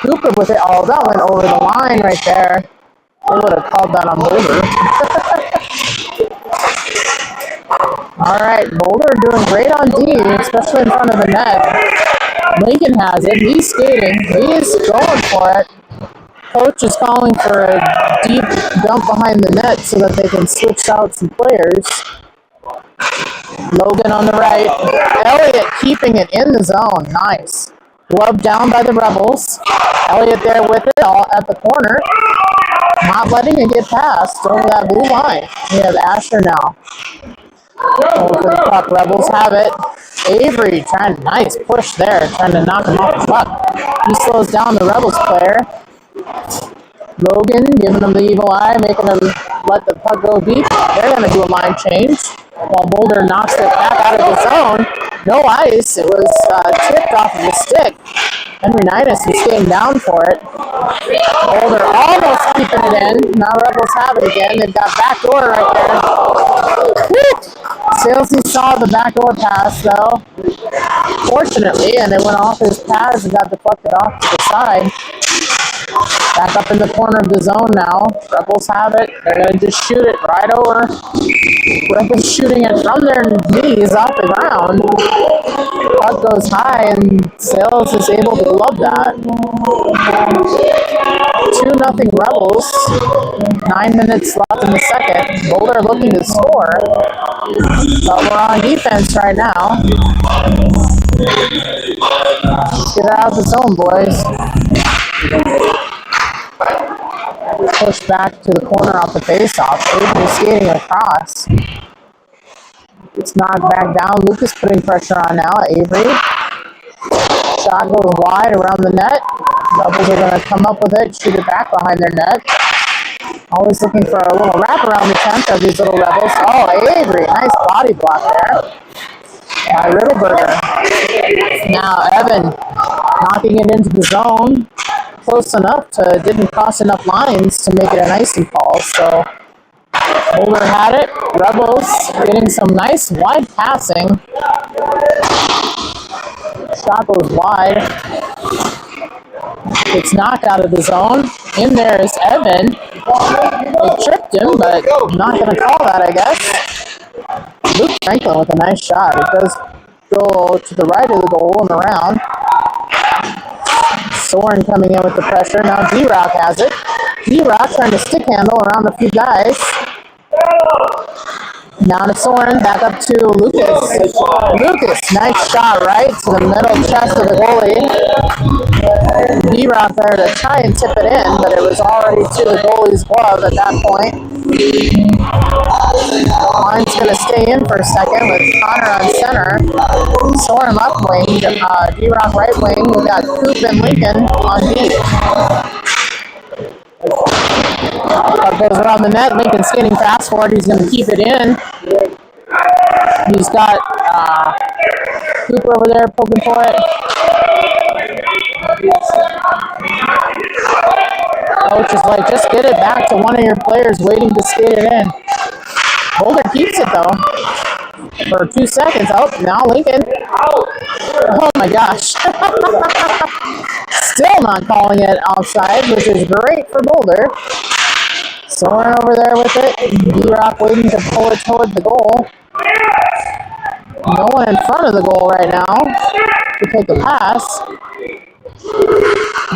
Cooper with it. Oh, that went over the line right there. They would have called that on Boulder. All right, Boulder doing great on D, especially in front of the net. Lincoln has it. He's skating. He's going for it. Coach is calling for a deep dump behind the net so that they can switch out some players. Logan on the right. Elliott keeping it in the zone. Nice. Gloved down by the Rebels. Elliott there with it all at the corner. Not letting it get past over that blue line. We have Asher now. Over the puck. Rebels have it. Avery trying, nice push there, trying to knock him off the puck. He slows down the Rebels player. Logan giving him the evil eye, making him let the puck go deep. They're going to do a line change while Boulder knocks it back out of the zone. No ice. It was tipped off of the stick. Henry Ninus was skating down for it. Boulder almost keeping it in. Now Rebels have it again. They've got backdoor right there. Salesy saw the backdoor pass though, fortunately, and it went off his pads and got deflected off to the side. Back up in the corner of the zone now. Rebels have it. They're going to just shoot it right over. Rebels shooting it from their knees off the ground. Puck goes high, and Sales is able to glove that. 2-0 Rebels. 9 minutes left in the second. Boulder looking to score, but we're on defense right now. Let's get it out of the zone, boys. Push back to the corner off the face-off. Avery skating across. It's knocked back down. Lucas putting pressure on now. Avery. Shot goes wide around the net. Rebels are going to come up with it, shoot it back behind their net. Always looking for a little wraparound attempt of these little Rebels. Oh, Avery. Nice body block there by Riddleberger. Now Evan knocking it into the zone. Close enough to, didn't cross enough lines to make it an icing call. So Boulder had it. Rebels getting some nice wide passing. Shot goes wide. It's knocked out of the zone. In there is Evan. They tripped him, but not going to call that, I guess. Luke Franklin with a nice shot. It does go to the right of the goal and around. Soren coming in with the pressure. Now D-Rock has it. D-Rock trying to stick handle around a few guys. Now to Soren, back up to Lucas. Lucas, nice shot right to the middle chest of the goalie. D-Rock there to try and tip it in, but it was already to the goalie's glove at that point. Line's going to stay in for a second with Connor on center. Soren left wing, D-Rock right wing. We got Coop and Lincoln on deep. Puck goes around the net. Lincoln skating fast forward. He's going to keep it in. He's got Cooper over there poking for it. Coach is like, just get it back to one of your players waiting to skate it in. Boulder keeps it though for 2 seconds. Oh, now Lincoln. Oh my gosh. Still not calling it offside, which is great for Boulder. Soren over there with it. D-Rock waiting to pull it toward the goal. No one in front of the goal right now to take a pass.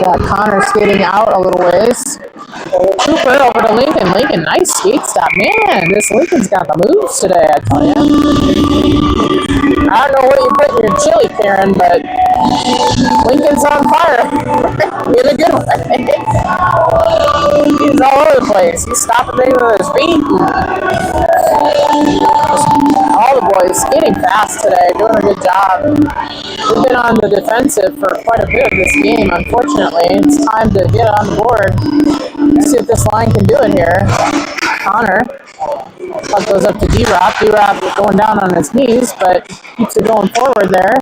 Got Connor skating out a little ways. Cooper over to Lincoln. Lincoln, nice skate stop. Man, this Lincoln's got the moves today, I tell you. I don't know what you put in your chili, Karen, but Lincoln's on fire. In a good way. He's all over the place. He's stopping things with his feet. All the boys skating fast today, doing a good job. We've been on the defensive for quite a bit of this game, unfortunately. It's time to get on the board. See if this line can do it here. Connor. Puck goes up to D-Rock. D-Rock going down on his knees, but keeps it going forward there.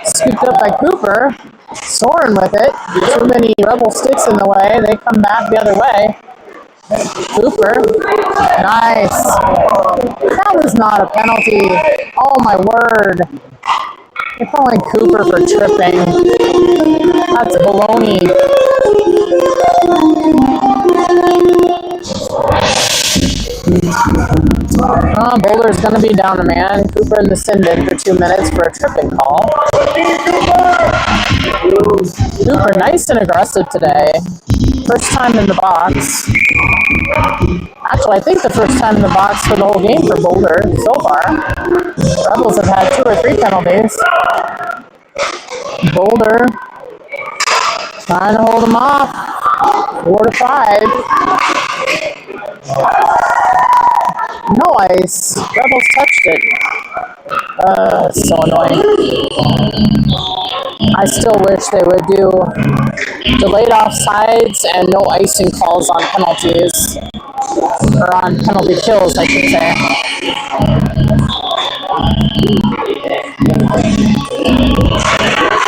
Scooped up by Cooper. Soren with it. Too many Rebel sticks in the way. They come back the other way. Cooper. Nice. That was not a penalty. Oh my word. They're calling Cooper for tripping. That's baloney. Boulder's going to be down a man. Cooper in the sin-bin for 2 minutes for a tripping call. Cooper, nice and aggressive today. First time in the box. Actually, I think the first time in the box for the whole game for Boulder so far. Rebels have had 2 or 3 penalties. Boulder trying to hold them off. 4-5. No ice. Rebels touched it. So annoying. I still wish they would do delayed offsides and no icing calls on penalties. Or on penalty kills, I should say.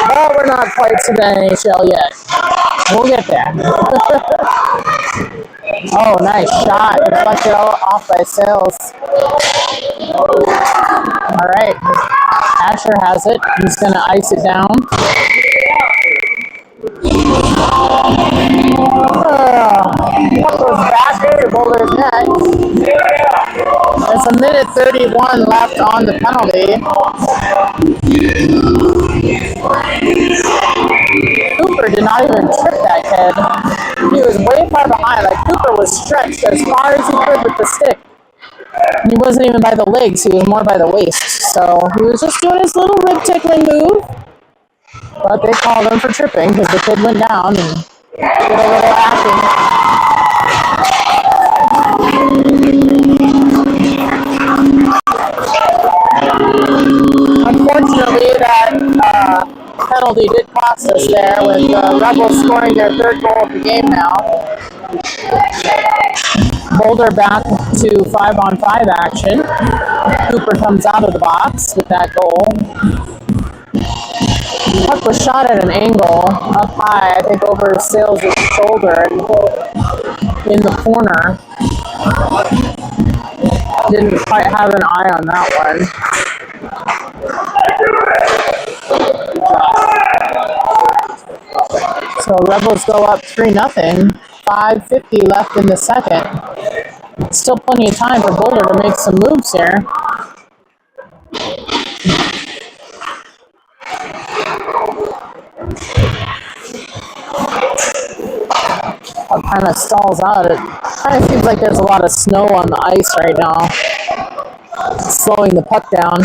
Well, we're not quite to the NHL yet. We'll get there. Oh, nice shot. Deflected off by Sales. All right. Asher has it. He's going to ice it down. One goes back into Boulder's net. There's a minute 31 left on the penalty. Cooper did not even trip that kid. He was way far behind. Like, Cooper was stretched as far as he could with the stick. And he wasn't even by the legs, he was more by the waist. So he was just doing his little rib tickling move. But they called him for tripping because the kid went down and did a little acting. Unfortunately, that penalty did cost us there, with the Rebels scoring their third goal of the game now. Boulder back to 5-on-5 action. Cooper comes out of the box with that goal. The puck was shot at an angle up high, I think over Sales' shoulder and in the corner. Didn't quite have an eye on that one. So Rebels go up 3-0. 5:50 left in the second. Still plenty of time for Boulder to make some moves here. It kind of stalls out. It kind of seems like there's a lot of snow on the ice right now, slowing the puck down.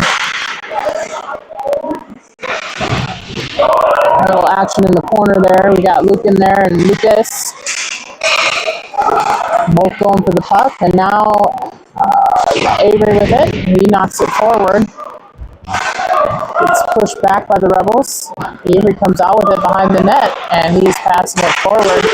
A little action in the corner there. We got Luke in there and Lucas. Both going for the puck, and now Avery with it. He knocks it forward. It's pushed back by the Rebels. Avery comes out with it behind the net, and he's passing it forward.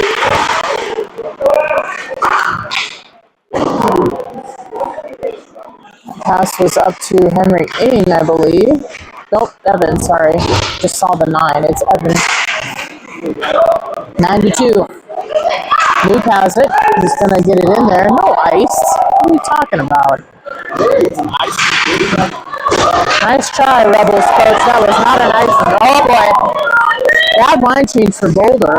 Pass was up to Henry Ing, I believe. Nope, Evan, sorry. Just saw the 9. It's Evan. 92. Luke has it. He's going to get it in there. No ice. What are you talking about? Nice try, Rebels coach. That was not an ice. Oh boy. Bad line change for Boulder.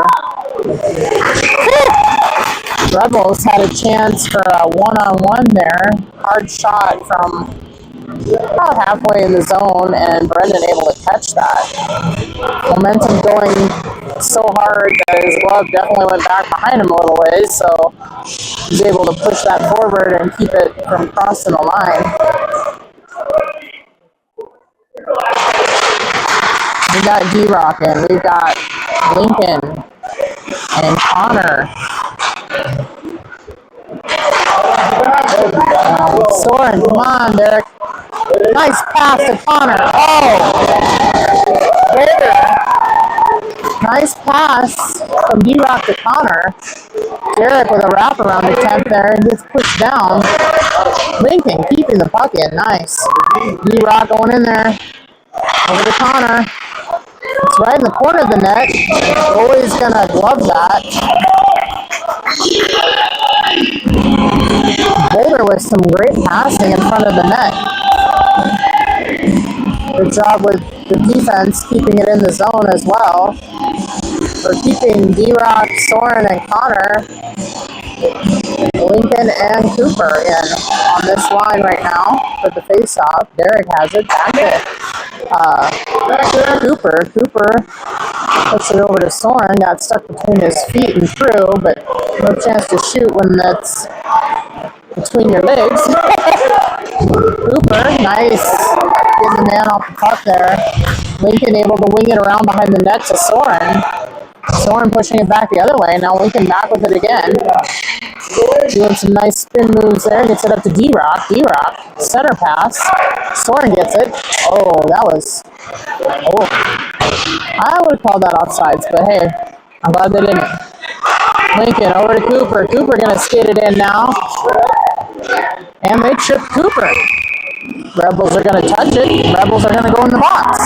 Rebels had a chance for a one-on-one there. Hard shot from about halfway in the zone, and Brendan able to catch that. Momentum going so hard that his glove definitely went back behind him a little ways, so he's able to push that forward and keep it from crossing the line. We got D-Rock in, we've got Lincoln and Connor. Soren, come on, Derek. Nice pass to Connor. Oh! Boulder. Nice pass from D-Rock to Connor. Derek with a wraparound attempt there and gets pushed down. Lincoln keeping the puck in. Nice. D-Rock going in there. Over to Connor. It's right in the corner of the net. Always gonna glove that. Boulder with some great passing in front of the net. Good job with the defense keeping it in the zone as well. We're keeping D-Rock, Soren, and Connor, Lincoln, and Cooper in on this line right now for the face-off. Derek has it back to Cooper. Cooper puts it over to Soren. Got stuck between his feet and through, but no chance to shoot when that's between your legs. Cooper, nice. Getting the man off the puck there. Lincoln able to wing it around behind the net to Soren. Soren pushing it back the other way. Now Lincoln back with it again. Doing some nice spin moves there. Gets it up to D-Rock. D-Rock, center pass. Soren gets it. Oh, that was... Oh. I would have called that offsides, but hey, I'm glad they didn't. Lincoln over to Cooper. Cooper gonna skate it in now. And they trip Cooper. Rebels are going to touch it. Rebels are going to go in the box.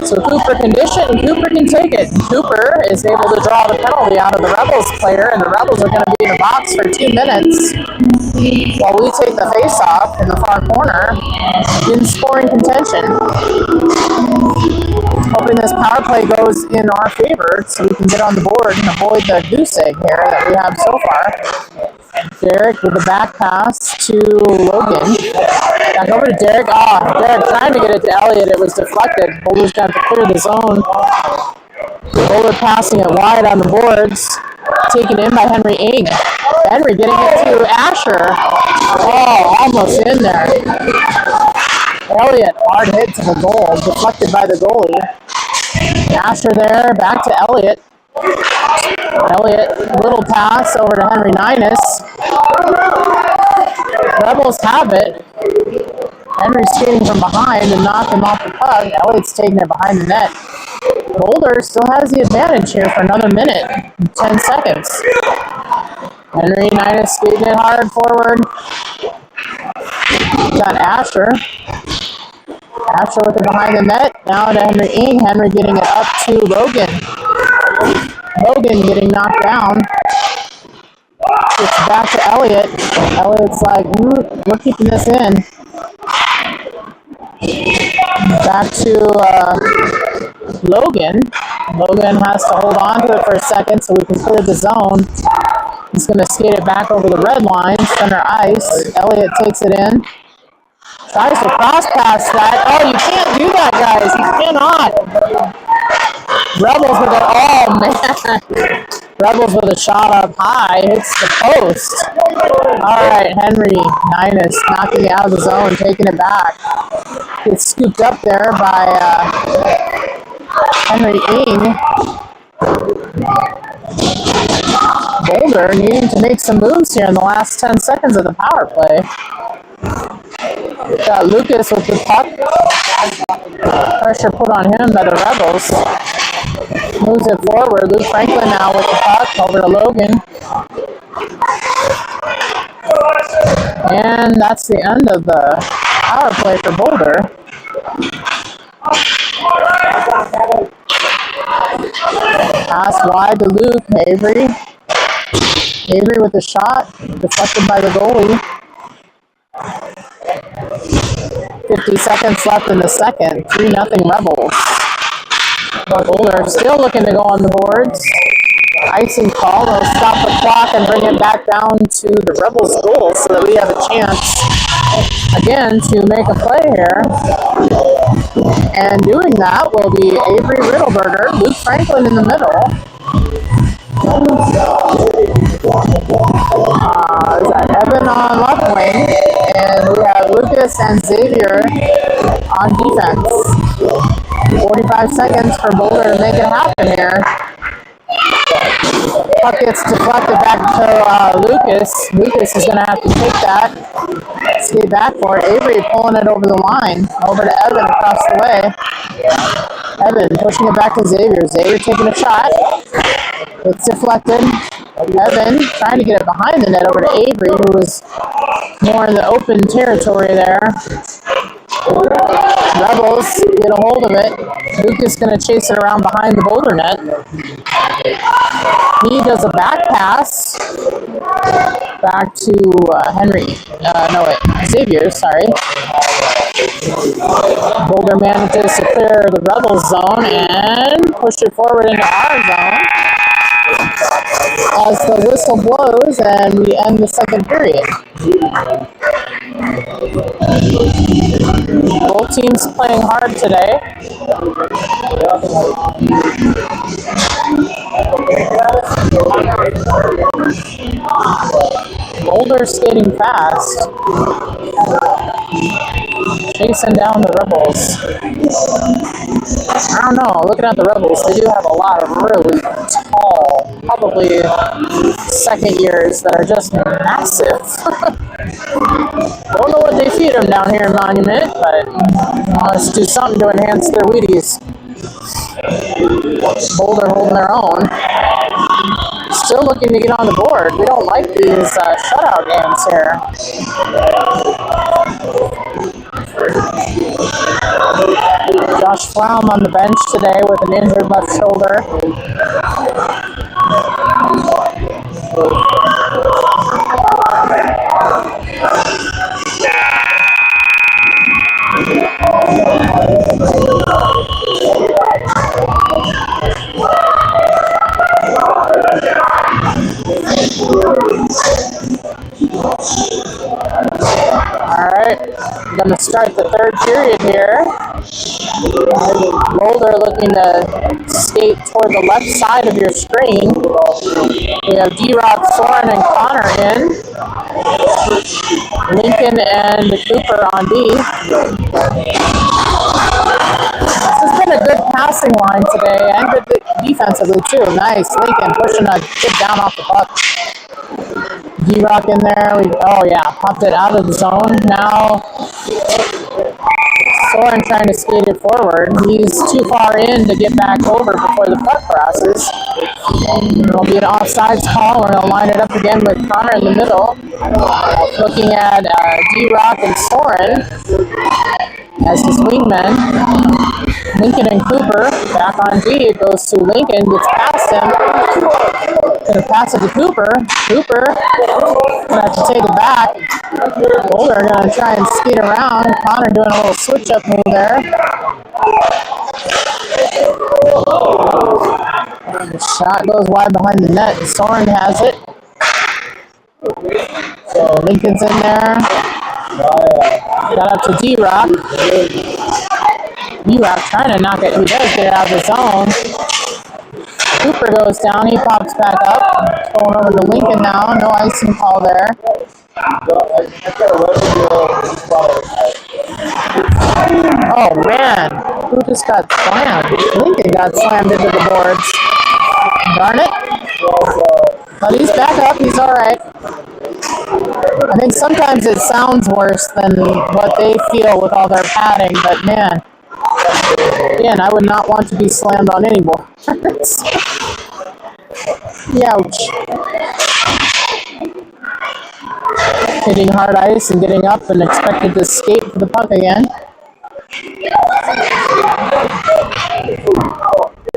So Cooper can dish it, and Cooper can take it. Cooper is able to draw the penalty out of the Rebels player, and the Rebels are going to be in the box for 2 minutes while we take the face-off in the far corner in scoring contention. Hoping this power play goes in our favor so we can get on the board and avoid the goose egg here that we have so far. Derek with the back pass to Logan. Back over to Derek. Derek trying to get it to Elliott. It was deflected. Boulder's got to clear the zone. Boulder passing it wide on the boards. Taken in by Henry Ing. Henry getting it to Asher. Oh, almost in there. Elliott, hard hit to the goal. Deflected by the goalie. Asher there, back to Elliott. Elliott, little pass over to Henry Ninus. Rebels have it. Henry's skating from behind and knocked him off the puck. Elliott's taking it behind the net. Boulder still has the advantage here for another minute, 10 seconds. Henry Ninus skating it hard forward. Got Asher. Asher with it behind the net. Now to Henry Ing. Henry getting it up to Logan. Logan getting knocked down. It's back to Elliott. Elliott's like, we're keeping this in. Back to Logan. Logan has to hold on to it for a second so we can clear the zone. He's going to skate it back over the red line, center ice. Elliott takes it in. Tries to cross pass that. Oh, you can't do that, guys. You cannot. Rebels with it. Oh, man. Rebels with a shot up high. Hits the post. All right, Henry Ninus knocking it out of the zone, taking it back. Gets scooped up there by Henry Ing. Boulder needing to make some moves here in the last 10 seconds of the power play. Got Lucas with the puck. Pressure put on him by the Rebels. Moves it forward. Luke Franklin now with the puck over to Logan. And that's the end of the power play for Boulder. Pass wide to Luke. Avery. Avery with the shot. Deflected by the goalie. 50 seconds left in the second. 3-0 Rebels. Boulder still looking to go on the boards. Icing call. They'll stop the clock and bring it back down to the Rebels' goal so that we have a chance again to make a play here. And doing that will be Avery Riddleberger, Luke Franklin in the middle. Is that Evan on left wing, and we have Lucas and Xavier on defense. 45 seconds for Boulder to make it happen here. Puck gets deflected back to Lucas. Lucas is going to have to take that. Skate back for it. Avery pulling it over the line. Over to Evan across the way. Evan pushing it back to Xavier. Xavier taking a shot. It's deflected. Evan trying to get it behind the net over to Avery, who was more in the open territory there. Rebels get a hold of it. Lucas is going to chase it around behind the Boulder net. He does a back pass back to Xavier, sorry. Boulder manages to clear the Rebels zone and push it forward into our zone as the whistle blows and we end the second period. Both teams playing hard today. Boulder skating fast, chasing down the Rebels. I don't know, looking at the Rebels, they do have a lot of really tall, probably second years that are just massive. Don't know what they feed them down here in Monument, but let's do something to enhance their Wheaties. Boulder holding their own. Still looking to get on the board. We don't like these shutout games here. Josh Fromm on the bench today with an injured left shoulder. the third period here. Boulder looking to skate toward the left side of your screen. We have D-Rock, Soren, and Connor in. Lincoln and Cooper on D. This has been a good passing line today and good defensively too. Nice. Lincoln pushing a kid down off the puck. D-Rock in there. Popped it out of the zone. Now Soren trying to skate it forward. He's too far in to get back over before the puck crosses. It'll be an offsides call. We're going to line it up again with Connor in the middle. Looking at D-Rock and Soren as his wingmen. Lincoln and Cooper back on D. It goes to Lincoln, gets past him. Gonna pass it to Cooper. Cooper gonna have to take it back. Boulder gonna try and skate around. Connor doing a little switch up move there. The shot goes wide behind the net. Soren has it. So Lincoln's in there. Got up to D-Rock. D-Rock trying to knock it. He does get it out of the zone. Cooper goes down. He pops back up. Going over to Lincoln now. No icing call there. Oh, man. Who just got slammed? Lincoln got slammed into the boards. Darn it. But he's back up. He's all right. I think sometimes it sounds worse than what they feel with all their padding, but man, again, I would not want to be slammed on any boards. Ouch. Hitting hard ice and getting up and expected to skate for the puck again.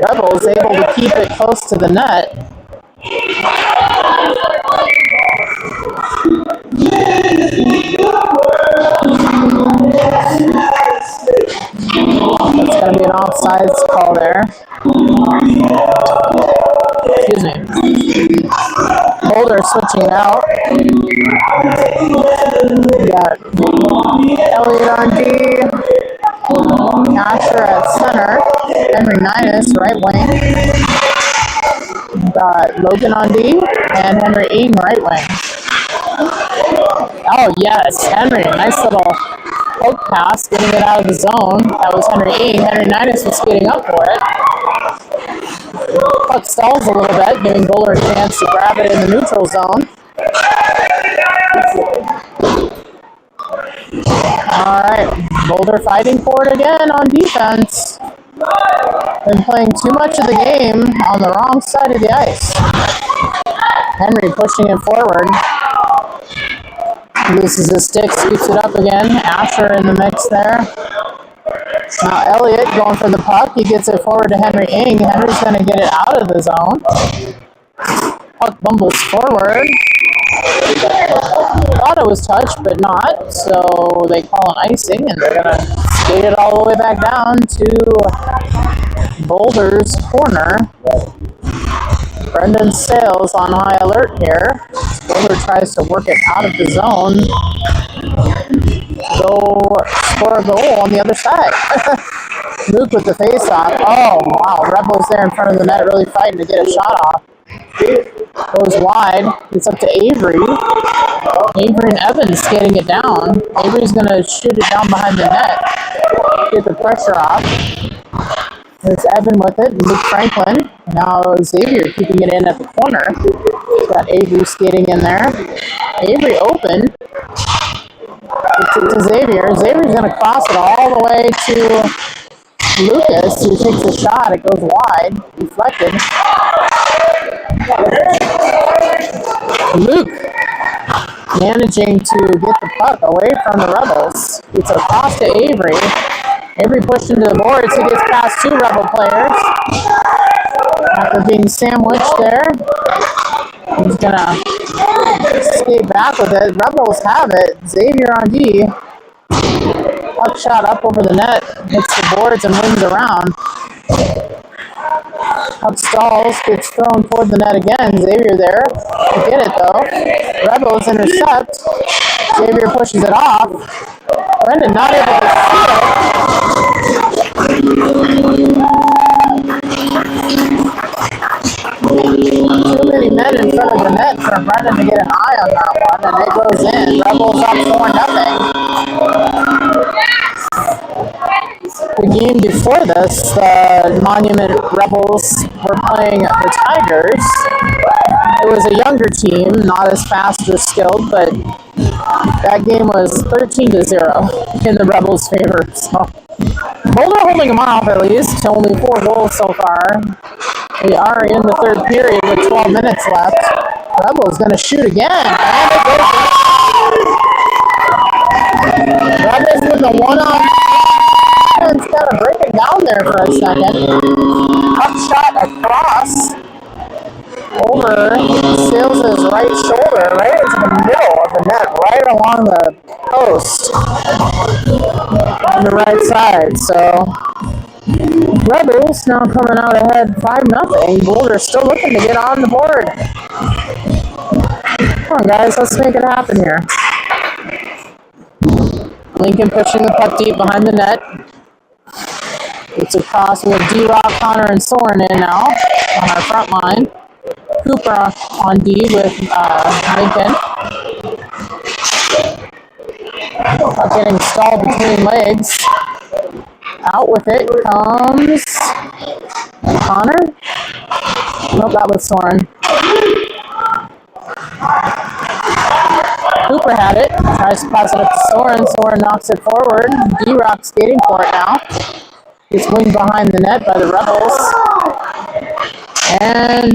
Rebels able to keep it close to the net. That's going to be an offsides call there. Excuse me. Boulder switching out. We got Elliott on D. Asher at center. Henry Ninus, right wing. We got Logan on D. And Henry Eaton, right wing. Oh, yes. Henry, nice little poke pass, getting it out of the zone. That was Henry Eaton. Henry Ninus was skating up for it. Puck stalls a little bit, giving Boulder a chance to grab it in the neutral zone. All right, Boulder fighting for it again on defense. Been playing too much of the game on the wrong side of the ice. Henry pushing it forward. Loses his stick, scoops it up again. Asher in the mix there. Now Elliott going for the puck. He gets it forward to Henry Ing. Henry's going to get it out of the zone. Puck bumbles forward. Thought it was touched, but not. So they call an icing, and they're going to skate it all the way back down to Boulder's corner. Brendan Sales on high alert here. Boulder tries to work it out of the zone. Go score a goal on the other side. Luke with the face-off. Oh, wow. Rebels there in front of the net really fighting to get a shot off. Goes wide. It's up to Avery. Avery and Evans getting it down. Avery's going to shoot it down behind the net. Get the pressure off. There's Evan with it. Luke Franklin. Now Xavier keeping it in at the corner. Got Avery skating in there. Avery open. It's to Xavier. Xavier's going to cross it all the way to Lucas, who takes a shot. It goes wide. Deflected. Luke managing to get the puck away from the Rebels. It's across to Avery. Avery pushed into the boards. He gets past two Rebel players. After being sandwiched there, he's going to skate back with it. Rebels have it. Xavier on D. Puck shot up over the net. Hits the boards and wins around. Up stalls, gets thrown toward the net again. Xavier there to get it though. Rebels intercept. Xavier pushes it off. Brendan not able to see it. Too many men in front of the net for Brendan to get an eye on that one, and it goes in. Rebels up 4-0. The game before this, the Monument Rebels were playing the Tigers. It was a younger team, not as fast or skilled, but that game was 13-0 in the Rebels' favor. So Boulder holding them off at least, only 4 goals so far. We are in the third period with 12 minutes left. Rebels going to shoot again, and it goes in. Rebels with a one-on. It's kind of breaking down there for a second. Up shot across over Sales' right shoulder, right into the middle of the net, right along the post on the right side. So Rebels now coming out ahead 5-0. Boulder still looking to get on the board. Come on, guys, let's make it happen here. Lincoln pushing the puck deep behind the net. It's across with D-Rock, Connor, and Soren in now on our front line. Cooper on D with Lincoln. Getting stalled between legs. Out with it comes Connor. Nope, that was Soren. Cooper had it. Tries to pass it up to Soren. Soren knocks it forward. D-Rock skating for it now. It's winged behind the net by the Rebels. And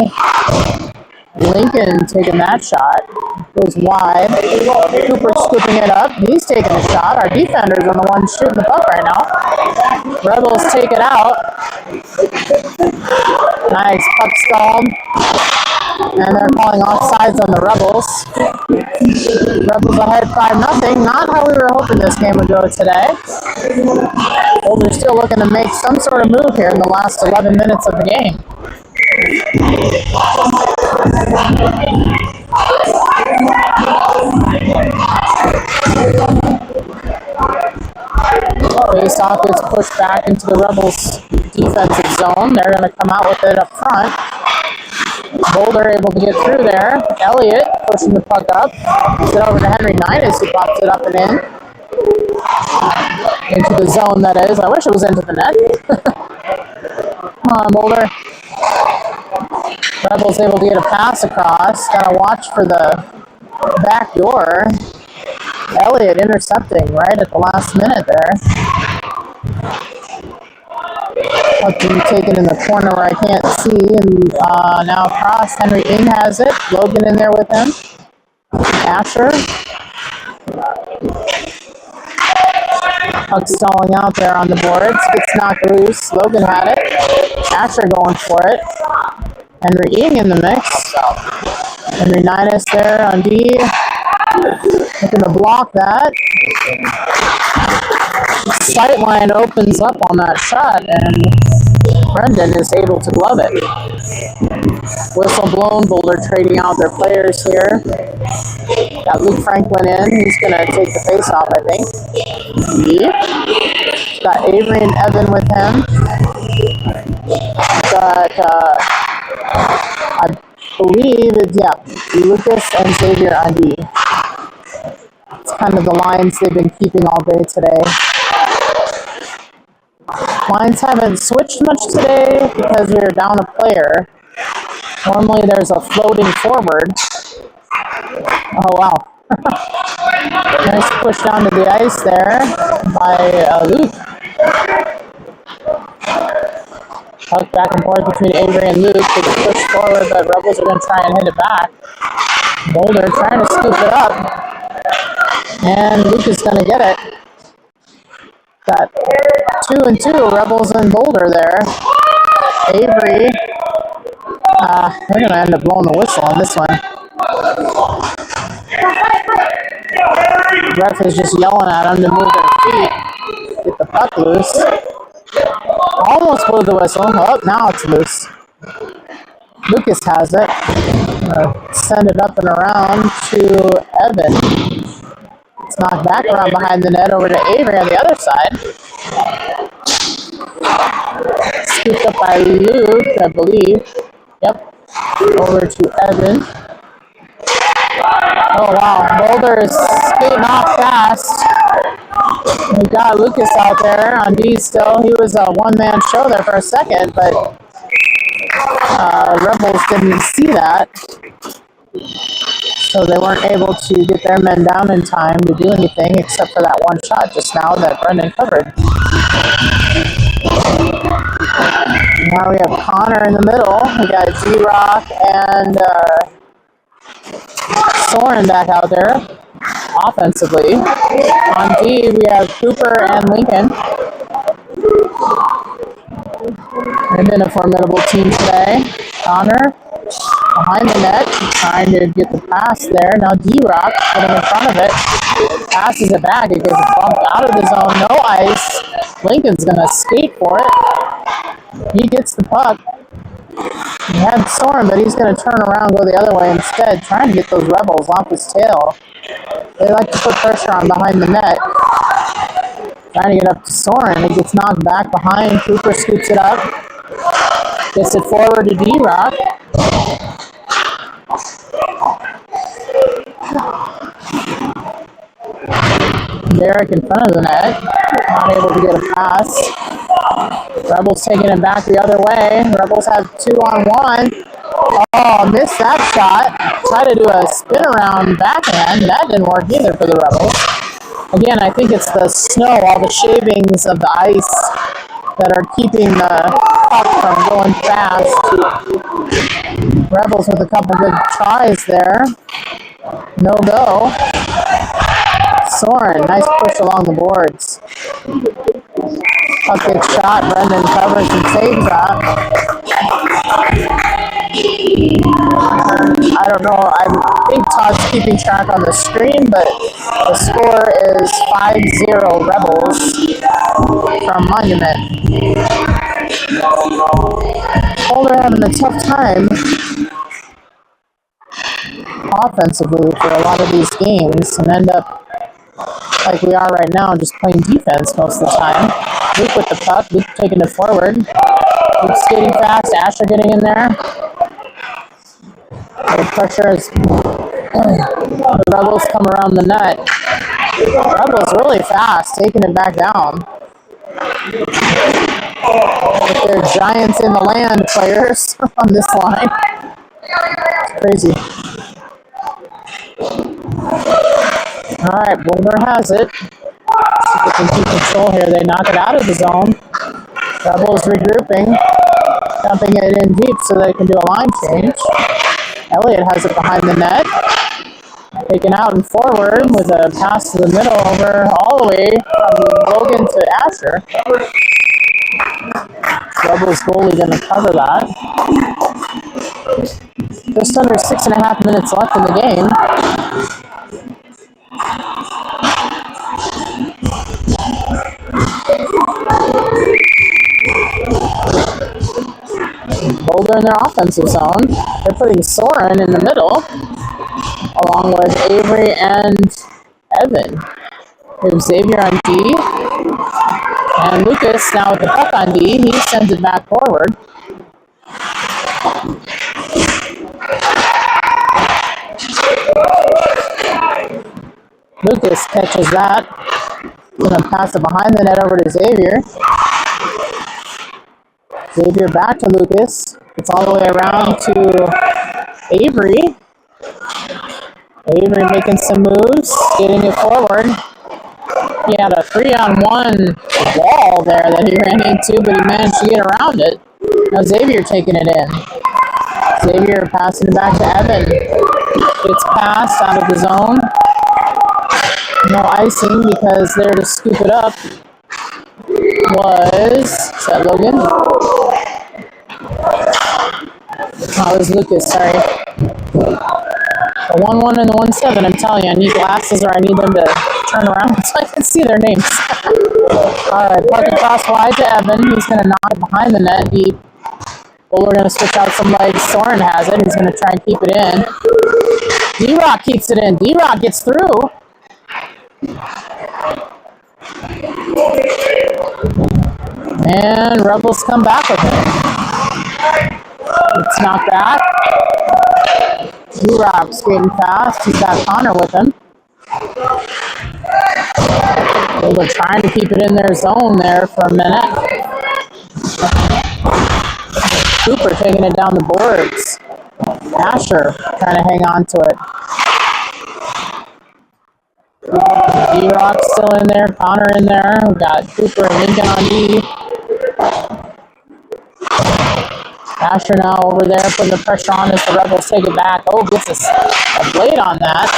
Lincoln taking that shot. Goes wide. Cooper scooping it up. He's taking a shot. Our defenders are the ones shooting the puck right now. Rebels take it out. Nice puck stalled. And they're calling offsides on the Rebels. Rebels ahead 5-0. Not how we were hoping this game would go today. Boulder's still looking to make some sort of move here in the last 11 minutes of the game. Face-off gets pushed back into the Rebels' defensive zone. They're going to come out with it up front. Boulder able to get through there. Elliott pushing the puck up. Gets it over to Henry Ninus, who pops it up and in. Into the zone, that is. I wish it was into the net. Come on, Boulder. Rebels able to get a pass across. Gotta watch for the back door. Elliott intercepting right at the last minute there. Puck being taken in the corner where I can't see, and now across. Henry Ing has it. Logan in there with him. Asher. Puck stalling out there on the boards. Gets knocked loose. Logan had it. Asher going for it. Henry Ing in the mix. Henry Ninus there on D. Looking to block that. Sightline opens up on that shot, and Brendan is able to glove it. Whistle blown. Boulder trading out their players here. Got Luke Franklin in. He's going to take the face-off, I think. Yeah. Got Avery and Evan with him. Got, I believe it's, yeah, Lucas and Xavier on D. It's kind of the lines they've been keeping all day today. Lines haven't switched much today because we are down a player. Normally there's a floating forward. Oh, wow. Nice push down to the ice there by Luke. Puck back and forth between Avery and Luke. They can push forward, but Rebels are going to try and hit it back. Boulder trying to scoop it up. And Luke is going to get it. Got 2-2, Rebels and Boulder there. Avery. They're going to end up blowing the whistle on this one. Ref is just yelling at them to move their feet. Get the puck loose. Almost blew the whistle. Oh, now it's loose. Lucas has it. Send it up and around to Evan. It's knocked back around behind the net over to Avery on the other side. Scooped up by Luke, I believe. Yep. Over to Evan. Oh wow, Boulder is skating off fast. We got Lucas out there on D still. He was a one-man show there for a second, but Rebels didn't see that. So they weren't able to get their men down in time to do anything except for that one shot just now that Brendan covered. Now we have Connor in the middle. We got G-Rock and Soren back out there offensively. On D, we have Cooper and Lincoln. They've been a formidable team today. Connor behind the net, trying to get the pass there. Now D-Rock getting in front of it. Passes it back. It gets bumped out of the zone. No ice. Lincoln's going to skate for it. He gets the puck. He had Soren, but he's going to turn around and go the other way instead, trying to get those Rebels off his tail. They like to put pressure on behind the net. Trying to get up to Soren. It gets knocked back behind. Cooper scoops it up. Gets it forward to D-Rock. Derek in front of the net. Not able to get a pass. Rebels taking it back the other way. Rebels have 2-on-1. Oh, missed that shot. Tried to do a spin around backhand. That didn't work either for the Rebels. Again, I think it's the snow, all the shavings of the ice that are keeping the puck from going fast. Rebels with a couple good tries there. No go. Soren, nice push along the boards. Puck gets shot. Brendan covers and saves that. I don't know. I think Todd's keeping track on the screen, but the score is 5-0 Rebels from Monument. Boulder having a tough time offensively for a lot of these games and end up like we are right now, just playing defense most of the time. Luke with the puck. Luke taking it forward. Luke skating fast. Asher getting in there. The pressure as the Rebels come around the net. Rebels really fast, taking it back down. With their giants in the land players on this line. It's crazy. Alright, Boulder has it. See if they can keep control here. They knock it out of the zone. Rebels regrouping. Dumping it in deep so they can do a line change. Elliott has it behind the net. Taken out and forward with a pass to the middle over all the way from Logan to Asher. Rebels goalie going to cover that. Just under 6.5 minutes left in the game. Boulder in their offensive zone. They're putting Soren in the middle, along with Avery and Evan. We have Xavier on D. And Lucas now with the puck on D. He sends it back forward. Lucas catches that. Gonna pass it behind the net over to Xavier. Xavier back to Lucas. It's all the way around to Avery. Avery making some moves, getting it forward. He had a 3-on-1 wall there that he ran into, but he managed to get around it. Now Xavier taking it in. Xavier passing it back to Evan. It's passed out of the zone. No icing because there to scoop it up is that Logan? Oh, it was Lucas, sorry. The 1-1 and the 1-7, I'm telling you, I need glasses or I need them to turn around so I can see their names. Alright, puck across wide to Evan. He's going to knock it behind the net deep. Boulder going to switch out some legs. Soren has it. He's going to try and keep it in. D-Rock keeps it in. D-Rock gets through. And Rebels come back with it. It's knocked back. D-Rock skating fast. He's got Connor with him. Boulder trying to keep it in their zone there for a minute. Cooper taking it down the boards. Asher trying to hang on to it. D-Rock still in there. Connor in there. We've got Cooper and Lincoln on D. Asher now over there putting the pressure on as the Rebels take it back. Oh, gets a blade on that.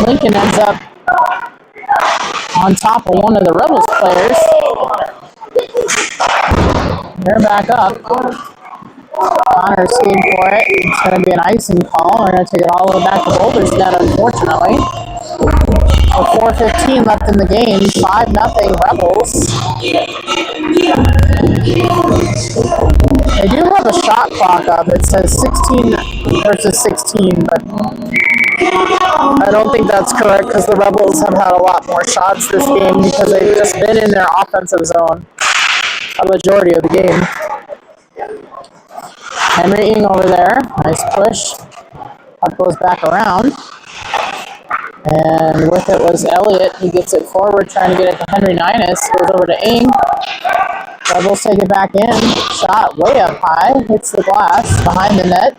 Lincoln ends up on top of one of the Rebels players. They're back up. Connor's skating for it. It's going to be an icing call. We're going to take it all the way back to Boulder's net, unfortunately. With 4:15 left in the game, 5-0 Rebels. They do have a shot clock up. It says 16 versus 16, but I don't think that's correct because the Rebels have had a lot more shots this game because they've just been in their offensive zone a majority of the game. Henry Ing over there. Nice push. Puck goes back around. And with it was Elliott. He gets it forward, trying to get it to Henry Ninus. Goes over to Ing. Rebels take it back in. Shot way up high. Hits the glass behind the net.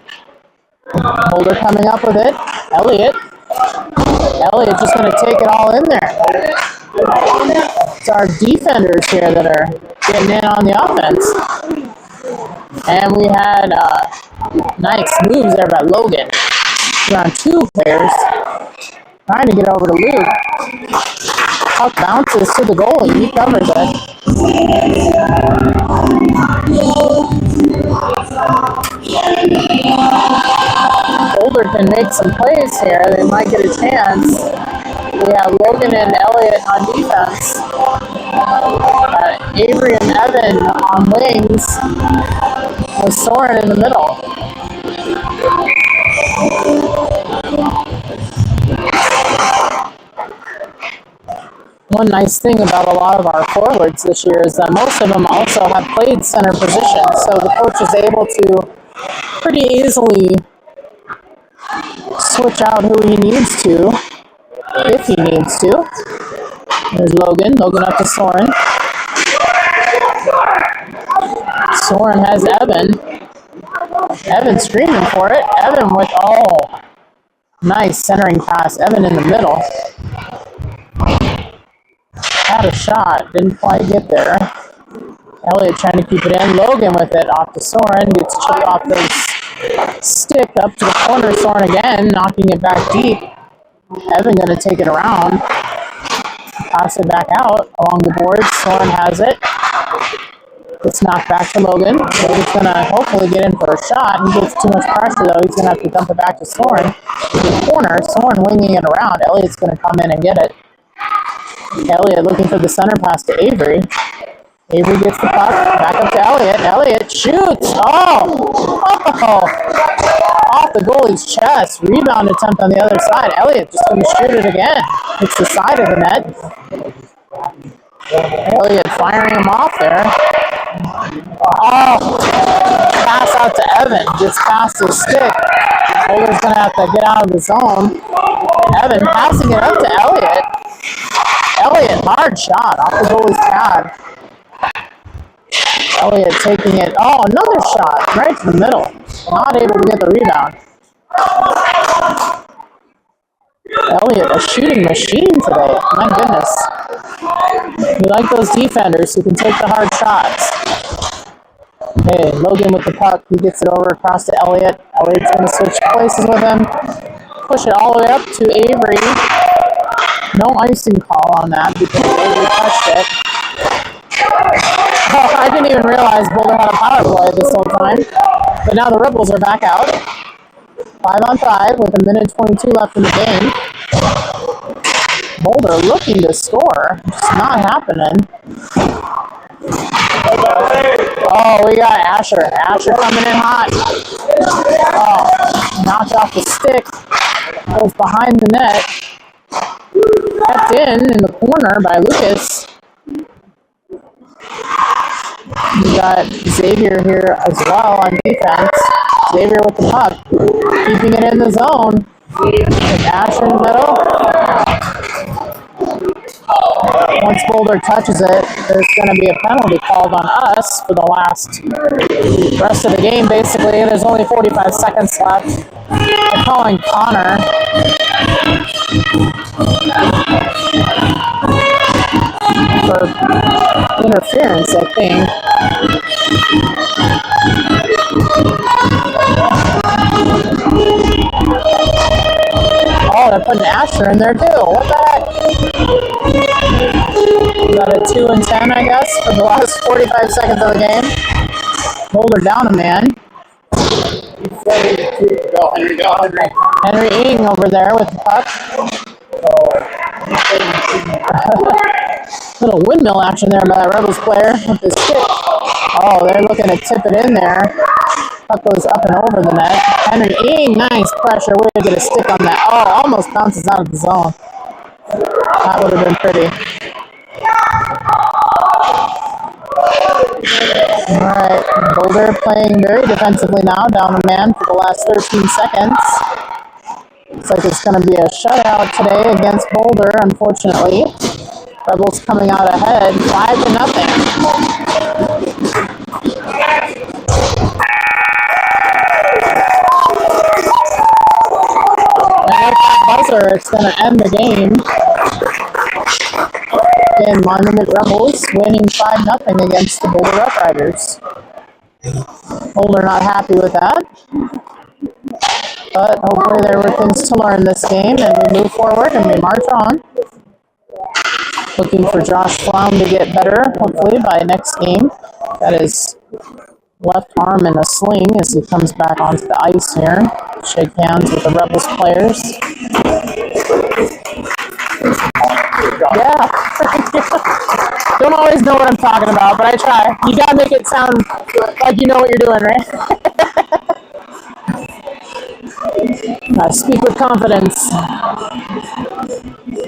Boulder coming up with it. Elliott. Elliott just going to take it all in there. It's our defenders here that are getting in on the offense. And we had nice moves there by Logan. Around two players. Trying to get over to Luke. Puck bounces to the goalie. He covers it. Boulder can make some plays here. They might get a chance. We have Logan and Elliott on defense. Avery and Evan on wings. With Soren in the middle. One nice thing about a lot of our forwards this year is that most of them also have played center position, so the coach is able to pretty easily switch out who he needs to, if he needs to. There's Logan. Logan up to Soren. Soren has Evan. Evan screaming for it. Evan with, nice centering pass. Evan in the middle. Had a shot, didn't quite get there. Elliott trying to keep it in. Logan with it off to Soren. Gets chipped off his stick up to the corner. Soren again, knocking it back deep. Evan going to take it around. Pass it back out along the board. Soren has it. It's knocked back to Logan. Logan's going to hopefully get in for a shot. He gets too much pressure, though. He's going to have to dump it back to Soren. To the corner. Soren winging it around. Elliott's going to come in and get it. Elliott looking for the center pass to Avery. Avery gets the puck. Back up to Elliott. Elliott shoots. Oh! Off the goalie's chest. Rebound attempt on the other side. Elliott just going to shoot it again. It's the side of the net. Elliott firing him off there. Oh! Pass out to Evan. Gets past his stick. Boulder's going to have to get out of the zone. Evan passing it up to Elliott. Elliott, hard shot off the goalie's pad. Elliott taking it. Oh, another shot right to the middle. Not able to get the rebound. Elliott, a shooting machine today. My goodness. We like those defenders who can take the hard shots. Okay, Logan with the puck. He gets it over across to Elliott. Elliott's going to switch places with him. Push it all the way up to Avery. No icing call on that because Avery touched it. Oh, I didn't even realize Boulder had a power play this whole time. But now the Rebels are back out. 5-on-5 with 1:22 left in the game. Boulder looking to score. Just not happening. Oh, we got Asher. Asher coming in hot. Oh, knocked off the stick. Goes behind the net. Kept in the corner by Lucas. We got Xavier here as well on defense. Xavier with the puck. Keeping it in the zone. With Asher in the middle. Once Boulder touches it, there's going to be a penalty called on us for the rest of the game, basically. There's only 45 seconds left. They're calling Connor. For interference, I think. Oh, they're putting Asher in there too. What the heck? Got a 2 and 10, I guess, for the last 45 seconds of the game. Boulder down a man. Go, Henry, go, Henry. Henry Ing over there with the puck. Little windmill action there by that Rebels player with his stick. Oh, they're looking to tip it in there. Puck goes up and over the net. Henry Ing, nice pressure. Way to get a stick on that. Oh, almost bounces out of the zone. That would have been pretty. Alright, Boulder playing very defensively now, down a man for the last 13 seconds. Looks like it's going to be a shutout today against Boulder, unfortunately. Rebels coming out ahead, 5-0. And with that buzzer, it's going to end the game. Again, Monument Rebels winning 5-0 against the Boulder Rough Riders. Boulder not happy with that. But hopefully there were things to learn this game, and we move forward and we march on. Looking for Josh Flum to get better, hopefully, by next game. Got his left arm in a sling as he comes back onto the ice here. Shake hands with the Rebels players. Yeah. Don't always know what I'm talking about, but I try. You gotta make it sound like you know what you're doing, right? Speak with confidence.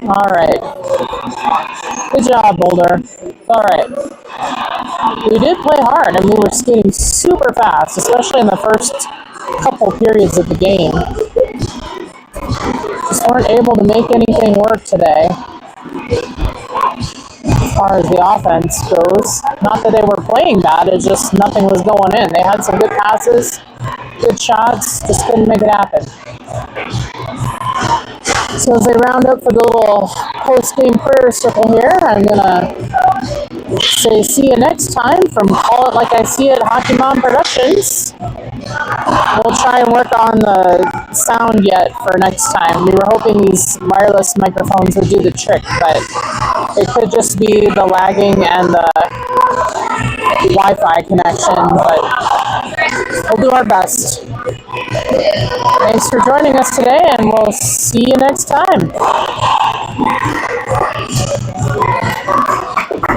Alright. Good job, Boulder. Alright. We did play hard, and we were skating super fast, especially in the first couple periods of the game. Just weren't able to make anything work today. As far as the offense goes, not that they were playing bad, it's just nothing was going in. They had some good passes, good shots, just couldn't make it happen. So as they round up for the little post-game prayer circle here, I'm gonna say see you next time from Call It Like I See It Hockey Mom Productions. We'll try and work on the sound yet for next time. We were hoping these wireless microphones would do the trick, but it could just be the lagging and the Wi-Fi connection, but we'll do our best. Thanks for joining us today, and we'll see you next time.